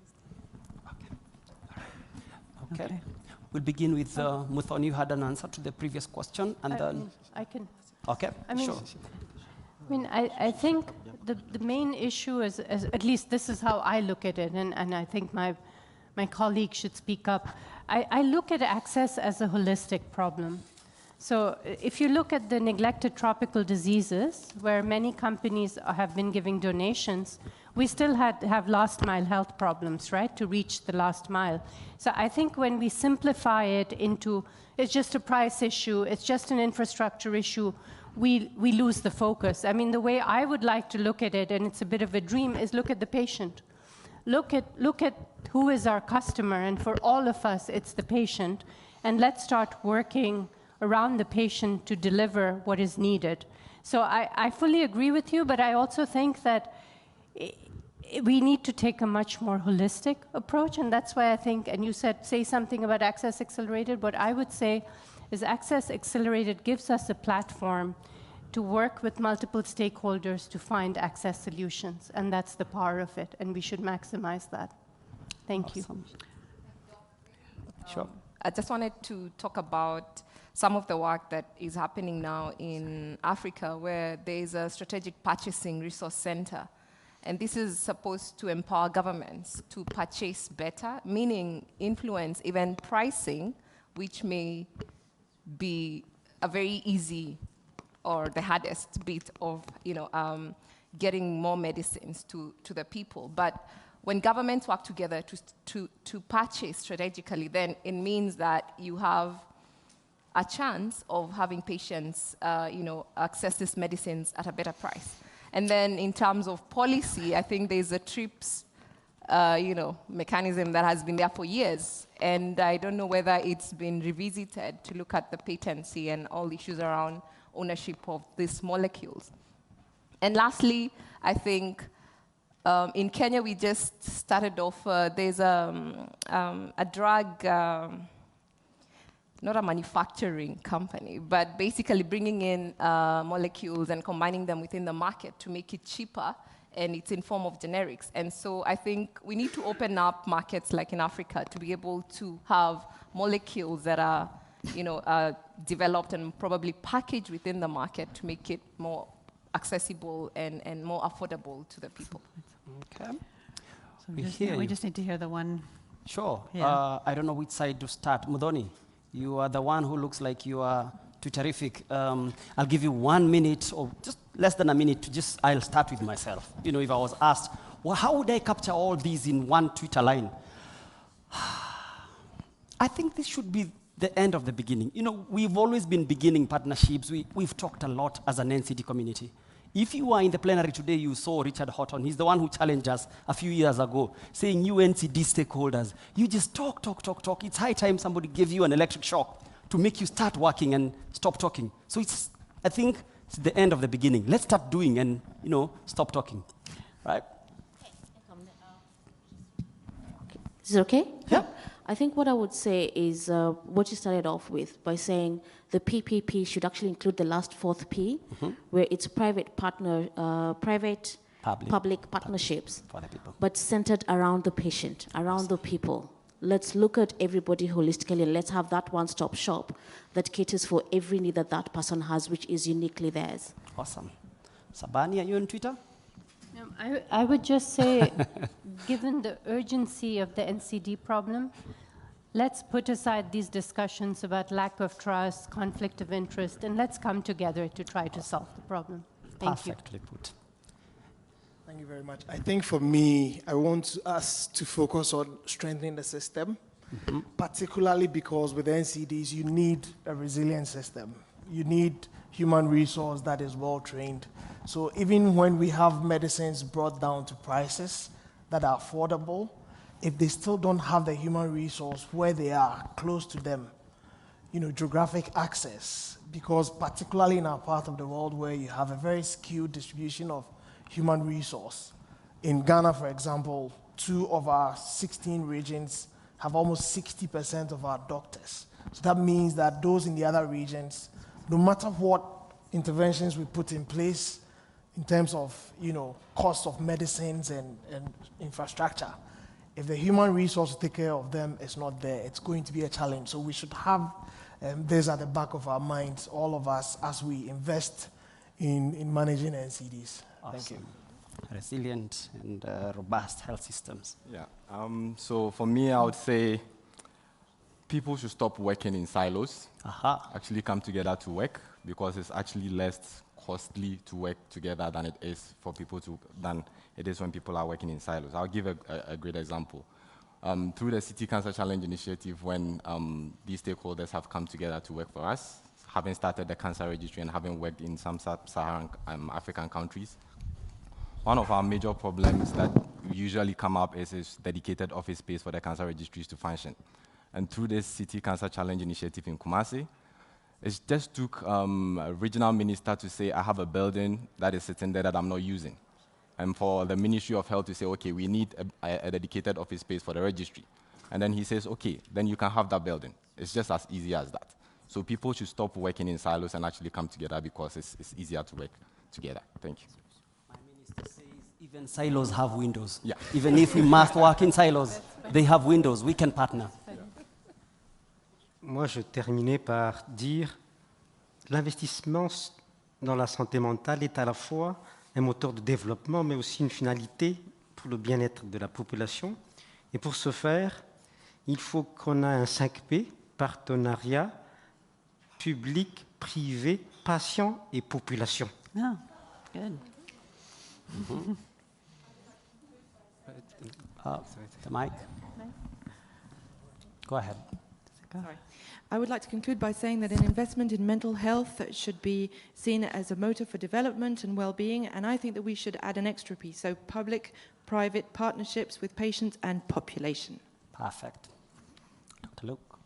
Okay. We'll begin with Muthoni. You had an answer to the previous question, and then I can. Okay. I mean, sure. I mean, I think the main issue is, at least this is how I look at it, and I think my colleague should speak up. I look at access as a holistic problem. So if you look at the neglected tropical diseases, where many companies have been giving donations, we still have last mile health problems, right, to reach the last mile. So I think when we simplify it into, it's just a price issue, it's just an infrastructure issue, we lose the focus. I mean, the way I would like to look at it, and it's a bit of a dream, is look at the patient. Look at who is our customer, and for all of us, it's the patient. And let's start working around the patient to deliver what is needed. So I fully agree with you, but I also think that we need to take a much more holistic approach, and that's why I think, and you said, say something about Access Accelerated, what I would say is Access Accelerated gives us a platform to work with multiple stakeholders to find access solutions, and that's the power of it, and we should maximize that. Thank you. Sure. I just wanted to talk about some of the work that is happening now in Africa, where there is a strategic purchasing resource center. And this is supposed to empower governments to purchase better, meaning influence even pricing, which may be a very easy or the hardest bit of getting more medicines to the people. But when governments work together to purchase strategically, then it means that you have a chance of having patients, access these medicines at a better price. And then in terms of policy, I think there's a TRIPS, mechanism that has been there for years. And I don't know whether it's been revisited to look at the patency and all issues around ownership of these molecules. And lastly, I think in Kenya, we just started off, there's a drug, not a manufacturing company, but basically bringing in molecules and combining them within the market to make it cheaper, and it's in form of generics. And so I think we need to open up markets like in Africa to be able to have molecules that are, developed and probably packaged within the market to make it more accessible and more affordable to the people. Okay. So we just need to hear the one. Sure. Yeah. I don't know which side to start. Mudhoni, you are the one who looks like you are too terrific. I'll give you 1 minute or just less than a minute I'll start with myself. If I was asked, well, how would I capture all these in one Twitter line? I think this should be the end of the beginning. We've always been beginning partnerships. We've talked a lot as an NCD community. If you are in the plenary today, you saw Richard Houghton. He's the one who challenged us a few years ago, saying you NCD stakeholders, you just talk. It's high time somebody gave you an electric shock to make you start working and stop talking. So I think it's the end of the beginning. Let's start doing and, stop talking, right? Is it okay? Yeah. I think what I would say is what you started off with by saying the PPP should actually include the last fourth P, where it's public partnerships, for the people, but centered around the patient, around the people. Let's look at everybody holistically and let's have that one-stop shop that caters for every need that that person has, which is uniquely theirs. Awesome. Sabani, are you on Twitter? I would just say, given the urgency of the NCD problem, let's put aside these discussions about lack of trust, conflict of interest, and let's come together to try to solve the problem. Thank you. Perfectly put. Thank you very much. I think for me, I want us to focus on strengthening the system, particularly because with NCDs, you need a resilient system. You need human resource that is well-trained. So even when we have medicines brought down to prices that are affordable, if they still don't have the human resource where they are, close to them, geographic access, because particularly in our part of the world where you have a very skewed distribution of human resource. In Ghana, for example, 2 of our 16 regions have almost 60% of our doctors. So that means that those in the other regions, no matter what interventions we put in place in terms of, cost of medicines and infrastructure, if the human resource to take care of them is not there, it's going to be a challenge. So we should have this at the back of our minds, all of us, as we invest in managing NCDs. Awesome. Thank you. Resilient and robust health systems. Yeah. So for me, I would say people should stop working in silos. Actually come together to work, because it's actually less costly to work together than it is when people are working in silos. I'll give a great example. Through the City Cancer Challenge initiative, when these stakeholders have come together to work for us, having started the cancer registry and having worked in some sub-Saharan African countries, one of our major problems that usually come up is dedicated office space for the cancer registries to function. And through this City Cancer Challenge initiative in Kumasi, it just took a regional minister to say, I have a building that is sitting there that I'm not using. And for the Ministry of Health to say, okay, we need a dedicated office space for the registry. And then he says, okay, then you can have that building. It's just as easy as that. So people should stop working in silos and actually come together, because it's easier to work together. Thank you. My minister says even silos have windows. Yeah. Even if we must work in silos, they have windows. We can partner. Moi, je terminais par dire l'investissement dans la santé mentale est à la fois un moteur de développement, mais aussi une finalité pour le bien-être de la population. Et pour ce faire, il faut qu'on ait un 5P, partenariat, public, privé, patient et population. Oh, good. The mic. Go ahead. Sorry. I would like to conclude by saying that an investment in mental health should be seen as a motor for development and well-being, and I think that we should add an extra piece, so public-private partnerships with patients and population. Perfect. Dr. Luke?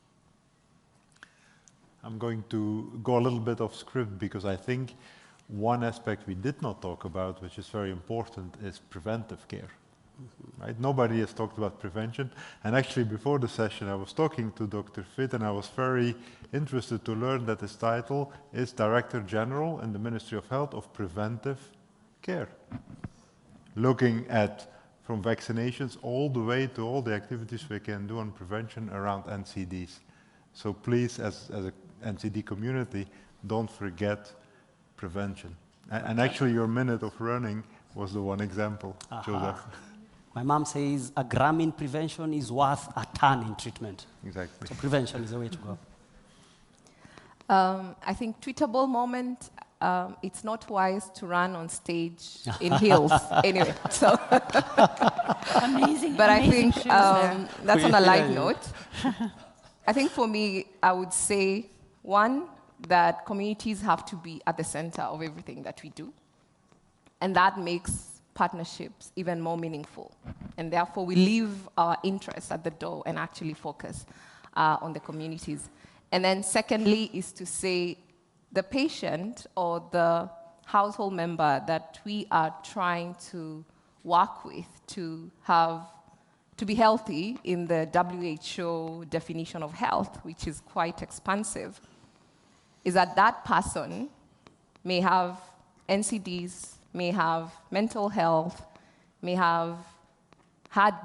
I'm going to go a little bit off script because I think one aspect we did not talk about, which is very important, is preventive care. Right? Nobody has talked about prevention. And actually, before the session, I was talking to Dr. Fit, and I was very interested to learn that his title is Director General in the Ministry of Health of Preventive Care. Looking at from vaccinations all the way to all the activities we can do on prevention around NCDs. So please, as an NCD community, don't forget prevention. And actually, your minute of running was the one example, Joseph. My mom says a gram in prevention is worth a ton in treatment. Exactly. So prevention is the way to go. I think tweetable moment, it's not wise to run on stage in heels anyway. So amazing. But amazing I think that's on a light Yeah. note. I think for me, I would say, one, that communities have to be at the center of everything that we do. And that makes partnerships even more meaningful. And therefore, we leave our interests at the door and actually focus on the communities. And then secondly is to say the patient or the household member that we are trying to work with to be healthy in the WHO definition of health, which is quite expansive, is that that person may have NCDs, may have mental health, may have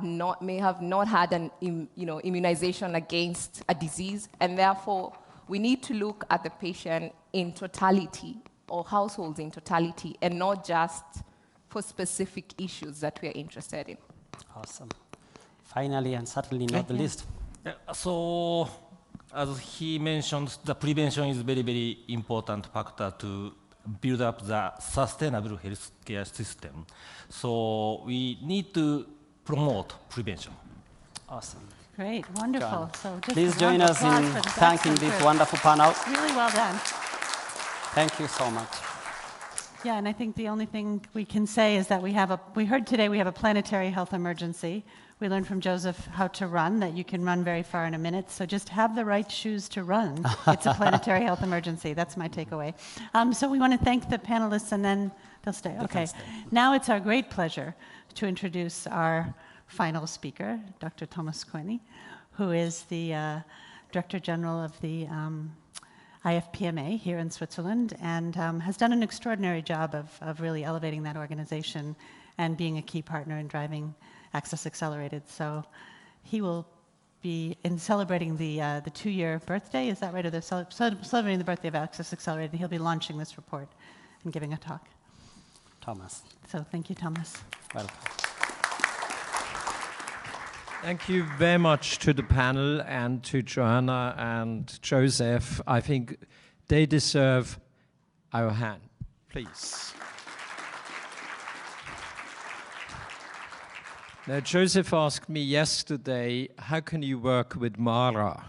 not had an immunization against a disease, and therefore we need to look at the patient in totality or households in totality and not just for specific issues that we are interested in. Awesome. Finally, and certainly not the least. So, as he mentioned, the prevention is very, very important factor to build up the sustainable healthcare system. So we need to promote prevention. Awesome. Great, wonderful. John. So just Please a join round of us applause in for the thanking excellent this group. wonderful panel. Really well done. Thank you so much. Yeah, and I think the only thing we can say is that we heard today we have a planetary health emergency. We learned from Joseph how to run, that you can run very far in a minute. So just have the right shoes to run. It's a planetary health emergency. That's my takeaway. So we want to thank the panelists, and then they'll stay. Okay. Now it's our great pleasure to introduce our final speaker, Dr. Thomas Koene, who is the Director General of the IFPMA here in Switzerland, and has done an extraordinary job of really elevating that organization and being a key partner in driving Access Accelerated. So he will be celebrating the 2-year birthday, is that right? Or they're celebrating the birthday of Access Accelerated, and he'll be launching this report and giving a talk. Thomas. So thank you, Thomas. Welcome. Thank you very much to the panel and to Joanna and Joseph. I think they deserve our hand. Please. Now, Joseph asked me yesterday, how can you work with Mara?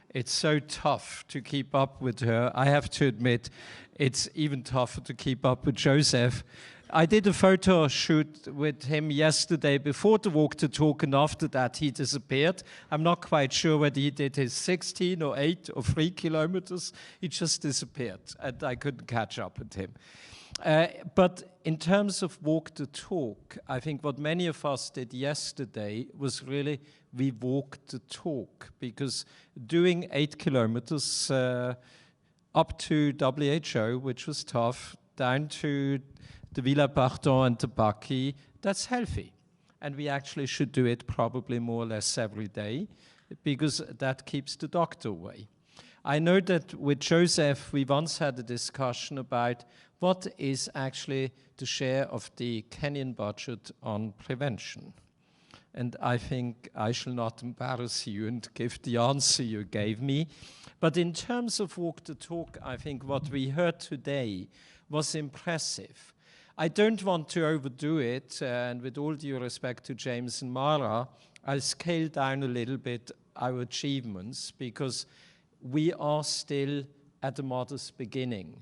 It's so tough to keep up with her. I have to admit, it's even tougher to keep up with Joseph. I did a photo shoot with him yesterday before the walk the talk, and after that he disappeared. I'm not quite sure whether he did his 16 or 8 or 3 kilometers. He just disappeared, and I couldn't catch up with him. But in terms of walk the talk, I think what many of us did yesterday was really we walked the talk, because doing 8 kilometers up to WHO, which was tough, down to the Villa Pardon and the Baki, that's healthy. And we actually should do it probably more or less every day, because that keeps the doctor away. I know that with Joseph, we once had a discussion about what is actually the share of the Kenyan budget on prevention. And I think I shall not embarrass you and give the answer you gave me. But in terms of walk the talk, I think what we heard today was impressive. I don't want to overdo it, and with all due respect to James and Mara, I'll scale down a little bit. our achievements because we are still at a modest beginning.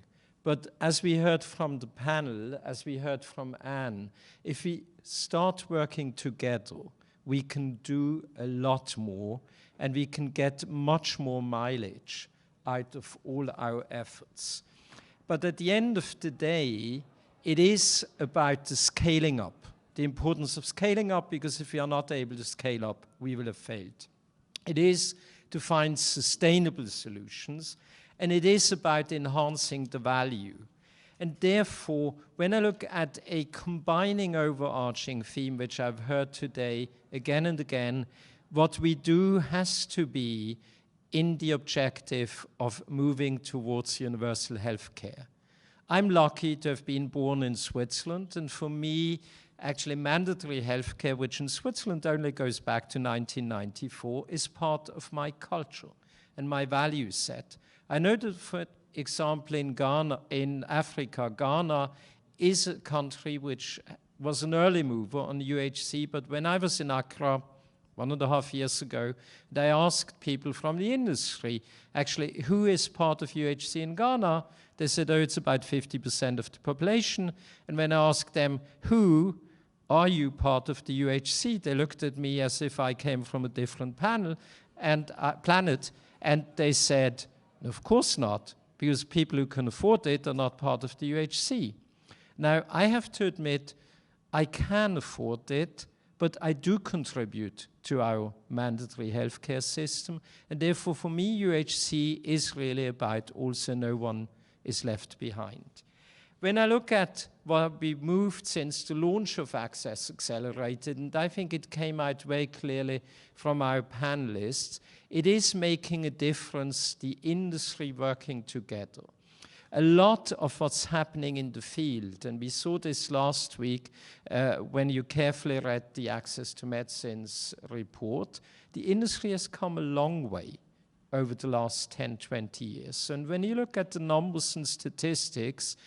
But as we heard from the panel, as we heard from Anne, if we start working together, we can do a lot more and we can get much more mileage out of all our efforts. But at the end of the day, it is about the scaling up, the importance of scaling up, because if we are not able to scale up, we will have failed. It is to find sustainable solutions, and it is about enhancing the value. And therefore, when I look at a combining overarching theme, which I've heard today again and again, what we do has to be in the objective of moving towards universal healthcare. I'm lucky to have been born in Switzerland, and for me, actually mandatory healthcare, which in Switzerland only goes back to 1994, is part of my culture and my value set. I know that, for example, in Ghana, in Africa, Ghana is a country which was an early mover on UHC, but when I was in Accra 1.5 years ago, they asked people from the industry, actually, who is part of UHC in Ghana? They said, oh, it's about 50% of the population. And when I asked them, who are you part of the UHC? They looked at me as if I came from a different planet, and they said, of course not, because people who can afford it are not part of the UHC. Now, I have to admit, I can afford it, but I do contribute to our mandatory healthcare system, and therefore for me UHC is really about also no one is left behind. When I look at what we moved since the launch of Access Accelerated, and I think it came out very clearly from our panelists, it is making a difference, the industry working together. A lot of what's happening in the field, and we saw this last week when you carefully read the Access to Medicines report, the industry has come a long way over the last 10, 20 years. And when you look at the numbers and statistics,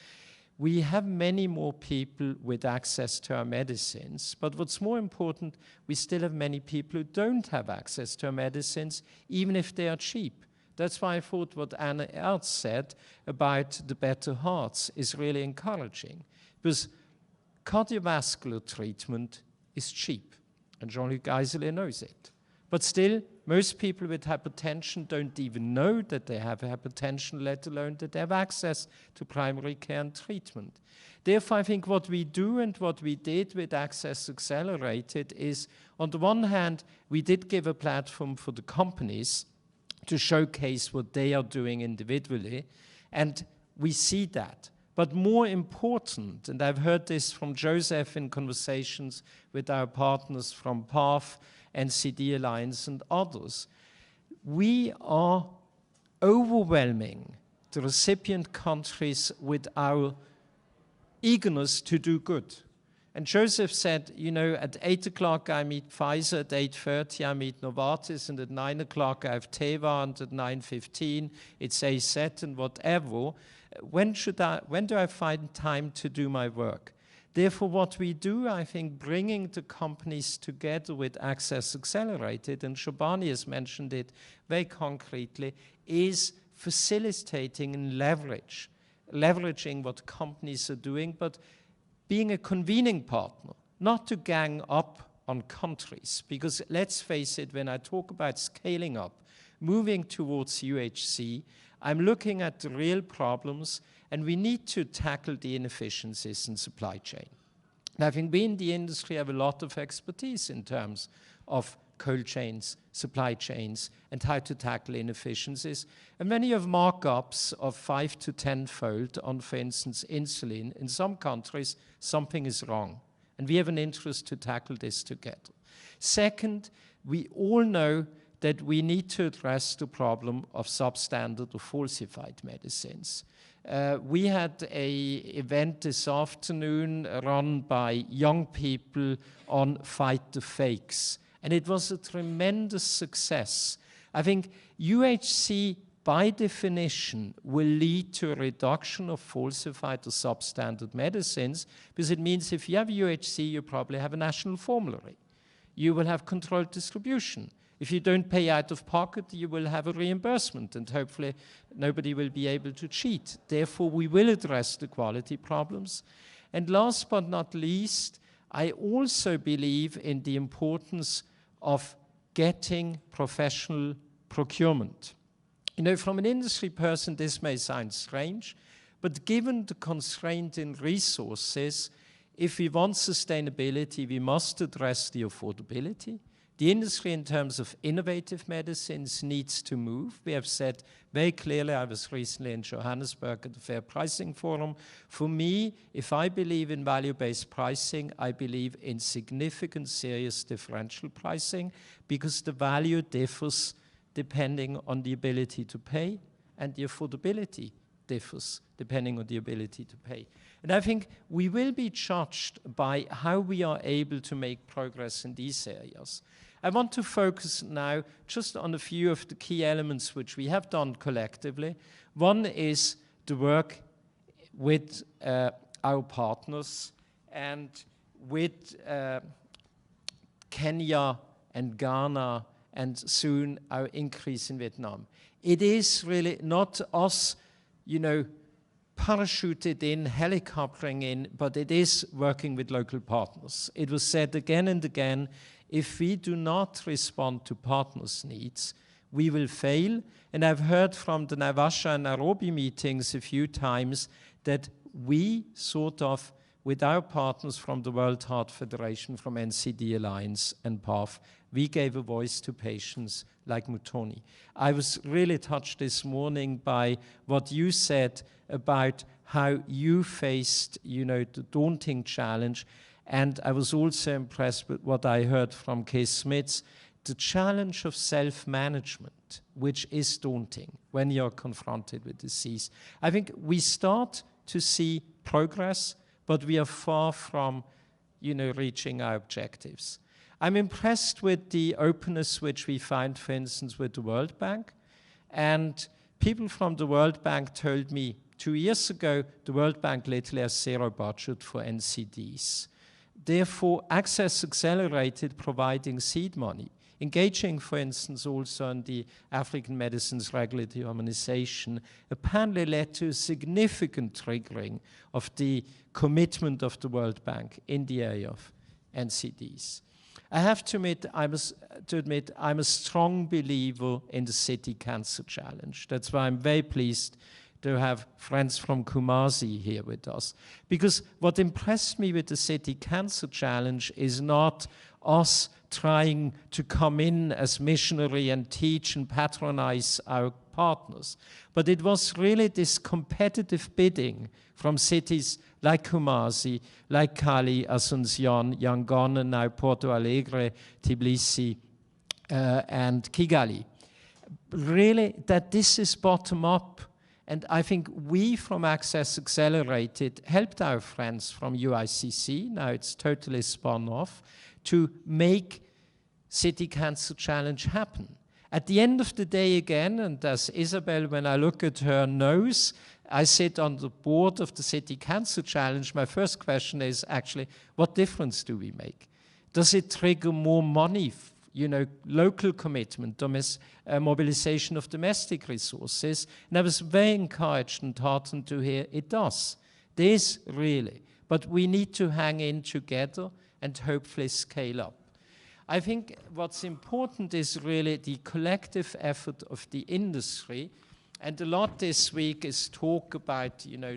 we have many more people with access to our medicines, but what's more important, we still have many people who don't have access to our medicines, even if they are cheap. That's why I thought what Anna Ernst said about the better hearts is really encouraging, because cardiovascular treatment is cheap, and Jean-Luc Geisele knows it. But still, most people with hypertension don't even know that they have hypertension, let alone that they have access to primary care and treatment. Therefore, I think what we do and what we did with Access Accelerated is, on the one hand, we did give a platform for the companies to showcase what they are doing individually, and we see that. But more important, and I've heard this from Joseph in conversations with our partners from PATH, NCD Alliance and others, we are overwhelming the recipient countries with our eagerness to do good. And Joseph said, you know, at 8 o'clock I meet Pfizer, at 8:30 I meet Novartis, and at 9 o'clock I have Teva, and at 9:15 it's AZ and whatever. When do I find time to do my work? Therefore, what we do, I think, bringing the companies together with Access Accelerated, and Shobani has mentioned it very concretely, is facilitating and leveraging what companies are doing, but being a convening partner, not to gang up on countries. Because let's face it, when I talk about scaling up, moving towards UHC, I'm looking at the real problems, and we need to tackle the inefficiencies in supply chain. And having been in the industry, I have a lot of expertise in terms of cold chains, supply chains, and how to tackle inefficiencies. And when you have markups of 5 to 10-fold on, for instance, insulin, in some countries, something is wrong. And we have an interest to tackle this together. Second, we all know that we need to address the problem of substandard or falsified medicines. We had an event this afternoon run by young people on Fight the Fakes, and it was a tremendous success. I think UHC, by definition, will lead to a reduction of falsified or substandard medicines, because it means if you have UHC, you probably have a national formulary. You will have controlled distribution. If you don't pay out of pocket, you will have a reimbursement, and hopefully nobody will be able to cheat. Therefore, we will address the quality problems. And last but not least, I also believe in the importance of getting professional procurement. You know, from an industry person, this may sound strange, but given the constraint in resources, if we want sustainability, we must address the affordability. The industry, in terms of innovative medicines, needs to move. We have said very clearly, I was recently in Johannesburg at the Fair Pricing Forum. For me, if I believe in value-based pricing, I believe in significant, serious differential pricing, because the value differs depending on the ability to pay, and the affordability differs depending on the ability to pay. And I think we will be judged by how we are able to make progress in these areas. I want to focus now just on a few of the key elements which we have done collectively. One is the work with our partners and with Kenya and Ghana, and soon our increase in Vietnam. It is really not us, you know, parachuted in, helicoptering in, but it is working with local partners. It was said again and again, if we do not respond to partners' needs, we will fail. And I've heard from the Naivasha and Nairobi meetings a few times that we sort of, with our partners from the World Heart Federation, from NCD Alliance and PATH, we gave a voice to patients like Mutoni. I was really touched this morning by what you said about how you faced, you know, the daunting challenge. And I was also impressed with what I heard from Kees Smits, the challenge of self-management, which is daunting when you're confronted with disease. I think we start to see progress, but we are far from, you know, reaching our objectives. I'm impressed with the openness which we find, for instance, with the World Bank. And people from the World Bank told me 2 years ago, the World Bank literally has zero budget for NCDs. Therefore, Access Accelerated providing seed money, engaging, for instance, also in the African Medicines Regulatory Harmonization, apparently led to a significant triggering of the commitment of the World Bank in the area of NCDs. I have to admit, I'm a strong believer in the City Cancer Challenge. That's why I'm very pleased to have friends from Kumasi here with us. Because what impressed me with the City Cancer Challenge is not us trying to come in as missionary and teach and patronize our partners, but it was really this competitive bidding from cities like Kumasi, like Cali, Asunción, Yangon, and now Porto Alegre, Tbilisi, and Kigali. Really, that this is bottom up. And I think we from Access Accelerated helped our friends from UICC, now it's totally spun off, to make City Cancer Challenge happen. At the end of the day again, and as Isabel, when I look at her, knows, I sit on the board of the City Cancer Challenge. My first question is actually, what difference do we make? Does it trigger more money, you know, local commitment, mobilization of domestic resources? And I was very encouraged and heartened to hear it does. This really, but we need to hang in together and hopefully scale up. I think what's important is really the collective effort of the industry. And a lot this week is talk about, you know,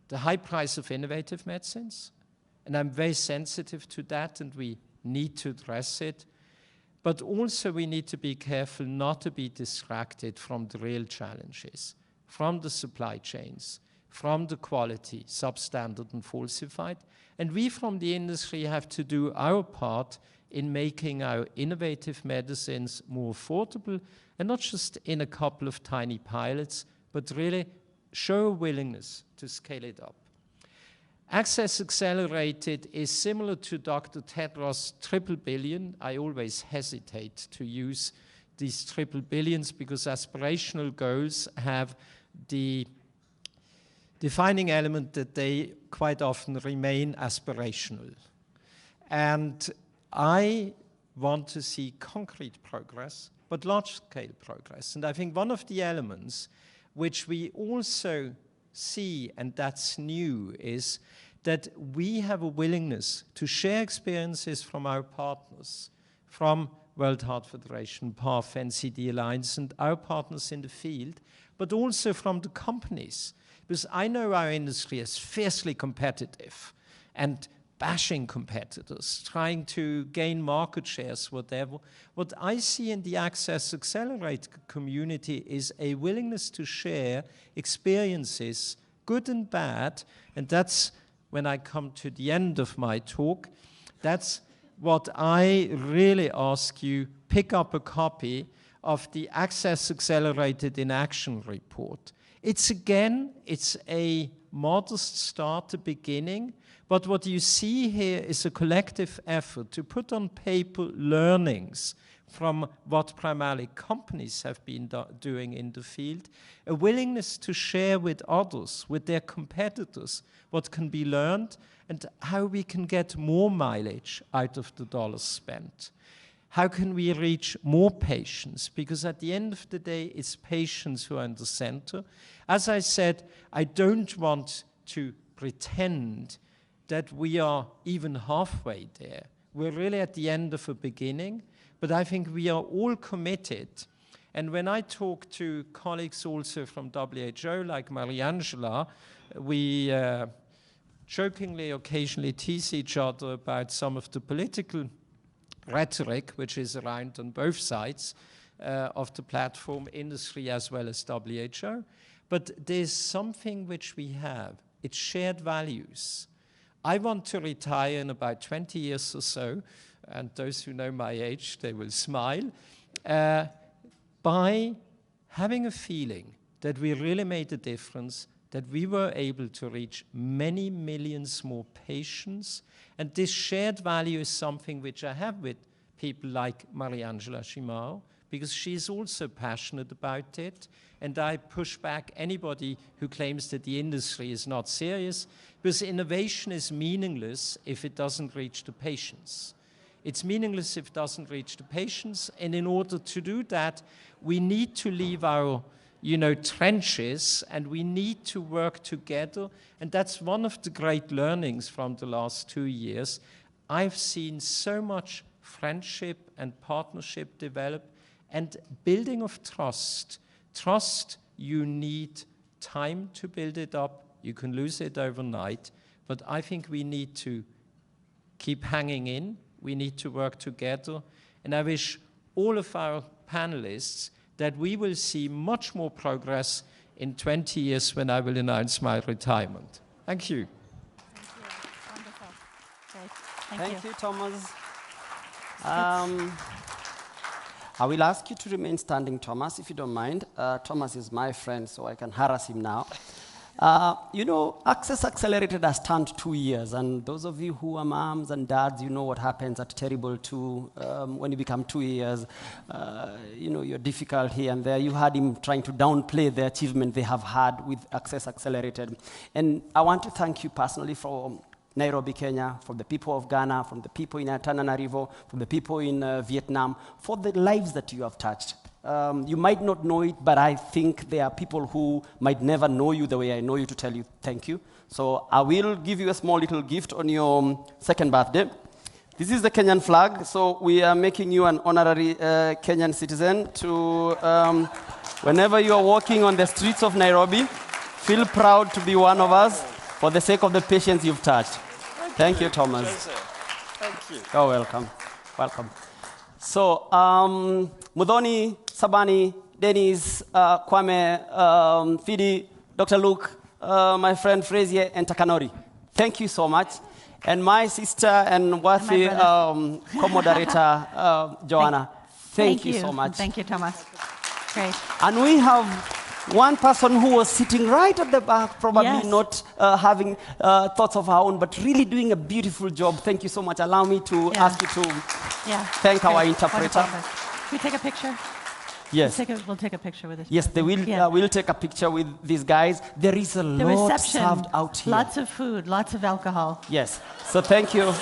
the high price of innovative medicines. And I'm very sensitive to that, and we need to address it. But also we need to be careful not to be distracted from the real challenges, from the supply chains, from the quality, substandard and falsified. And we from the industry have to do our part in making our innovative medicines more affordable, and not just in a couple of tiny pilots, but really show a willingness to scale it up. Access Accelerated is similar to Dr. Tedros' triple billion. I always hesitate to use these triple billions because aspirational goals have the defining element that they quite often remain aspirational. And I want to see concrete progress, but large-scale progress. And I think one of the elements which we also see, and that's new, is that we have a willingness to share experiences from our partners, from World Heart Federation, PATH, NCD Alliance, and our partners in the field, but also from the companies. Because I know our industry is fiercely competitive and bashing competitors, trying to gain market shares, whatever. What I see in the Access Accelerator community is a willingness to share experiences, good and bad, and that's when I come to the end of my talk. That's what I really ask you, pick up a copy of the Access Accelerated in Action report. It's a modest start, a beginning, but what you see here is a collective effort to put on paper learnings from what primarily companies have been doing in the field, a willingness to share with others, with their competitors, what can be learned and how we can get more mileage out of the dollars spent. How can we reach more patients? Because at the end of the day, it's patients who are in the center. As I said, I don't want to pretend that we are even halfway there. We're really at the end of a beginning, but I think we are all committed. And when I talk to colleagues also from WHO, like Mariangela, we jokingly occasionally tease each other about some of the political rhetoric which is around on both sides of the platform, industry as well as WHO. But there's something which we have. It's shared values. I want to retire in about 20 years or so, and those who know my age, they will smile, by having a feeling that we really made a difference, that we were able to reach many millions more patients. And this shared value is something which I have with people like Mariangela Shimao, because she's also passionate about it. And I push back anybody who claims that the industry is not serious, because innovation is meaningless if it doesn't reach the patients. It's meaningless if it doesn't reach the patients. And in order to do that, we need to leave our trenches, and we need to work together. And that's one of the great learnings from the last 2 years. I've seen so much friendship and partnership develop, and building of trust. Trust, you need time to build it up. You can lose it overnight. But I think we need to keep hanging in. We need to work together. And I wish all of our panelists that we will see much more progress in 20 years when I will announce my retirement. Thank you. Wonderful. Great. Thank you, Thomas. I will ask you to remain standing, Thomas, if you don't mind. Thomas is my friend, so I can harass him now. Access Accelerated has turned 2 years, and those of you who are moms and dads, you know what happens at terrible 2 when you become 2 years. You're difficult here and there. You had him trying to downplay the achievement they have had with Access Accelerated. And I want to thank you personally from Nairobi, Kenya, from the people of Ghana, from the people in Antananarivo, from the people in Vietnam, for the lives that you have touched. You might not know it, but I think there are people who might never know you the way I know you to tell you thank you. So I will give you a small little gift on your second birthday. This is the Kenyan flag, so we are making you an honorary Kenyan citizen to, whenever you are walking on the streets of Nairobi, feel proud to be one of us for the sake of the patients you've touched. Thank you, Thomas. Thank you. You're welcome. Welcome. So, Mudhoni, Sabani, Dennis, Kwame, Fidi, Dr. Luke, my friend Frazier, and Takanori. Thank you so much. And my sister and worthy co-moderator, Joanna. Thank you so much. Thank you, Thomas. Great. And we have one person who was sitting right at the back, probably not having thoughts of her own, but really doing a beautiful job. Thank you so much. Allow me to ask you to thank our interpreter. Can we take a picture? Yes. We'll take a picture with this. Yes, they will. We'll take a picture with these guys. There is a lot served out here. Lots of food, lots of alcohol. Yes. So thank you.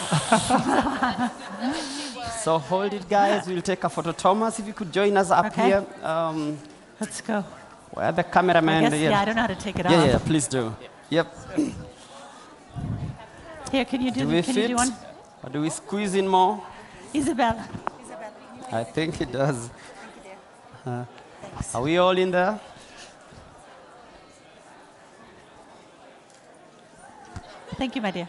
So hold it, guys. We'll take a photo. Thomas, if you could join us up Okay. here. Let's go. Where the cameraman? I guess, yeah, I don't know how to take it yeah, off. Yeah, please do. Yep. Here, can you do, we can fit? you do one? Or do we squeeze in more? Isabella. I think it does. Are we all in there? Thank you, my dear.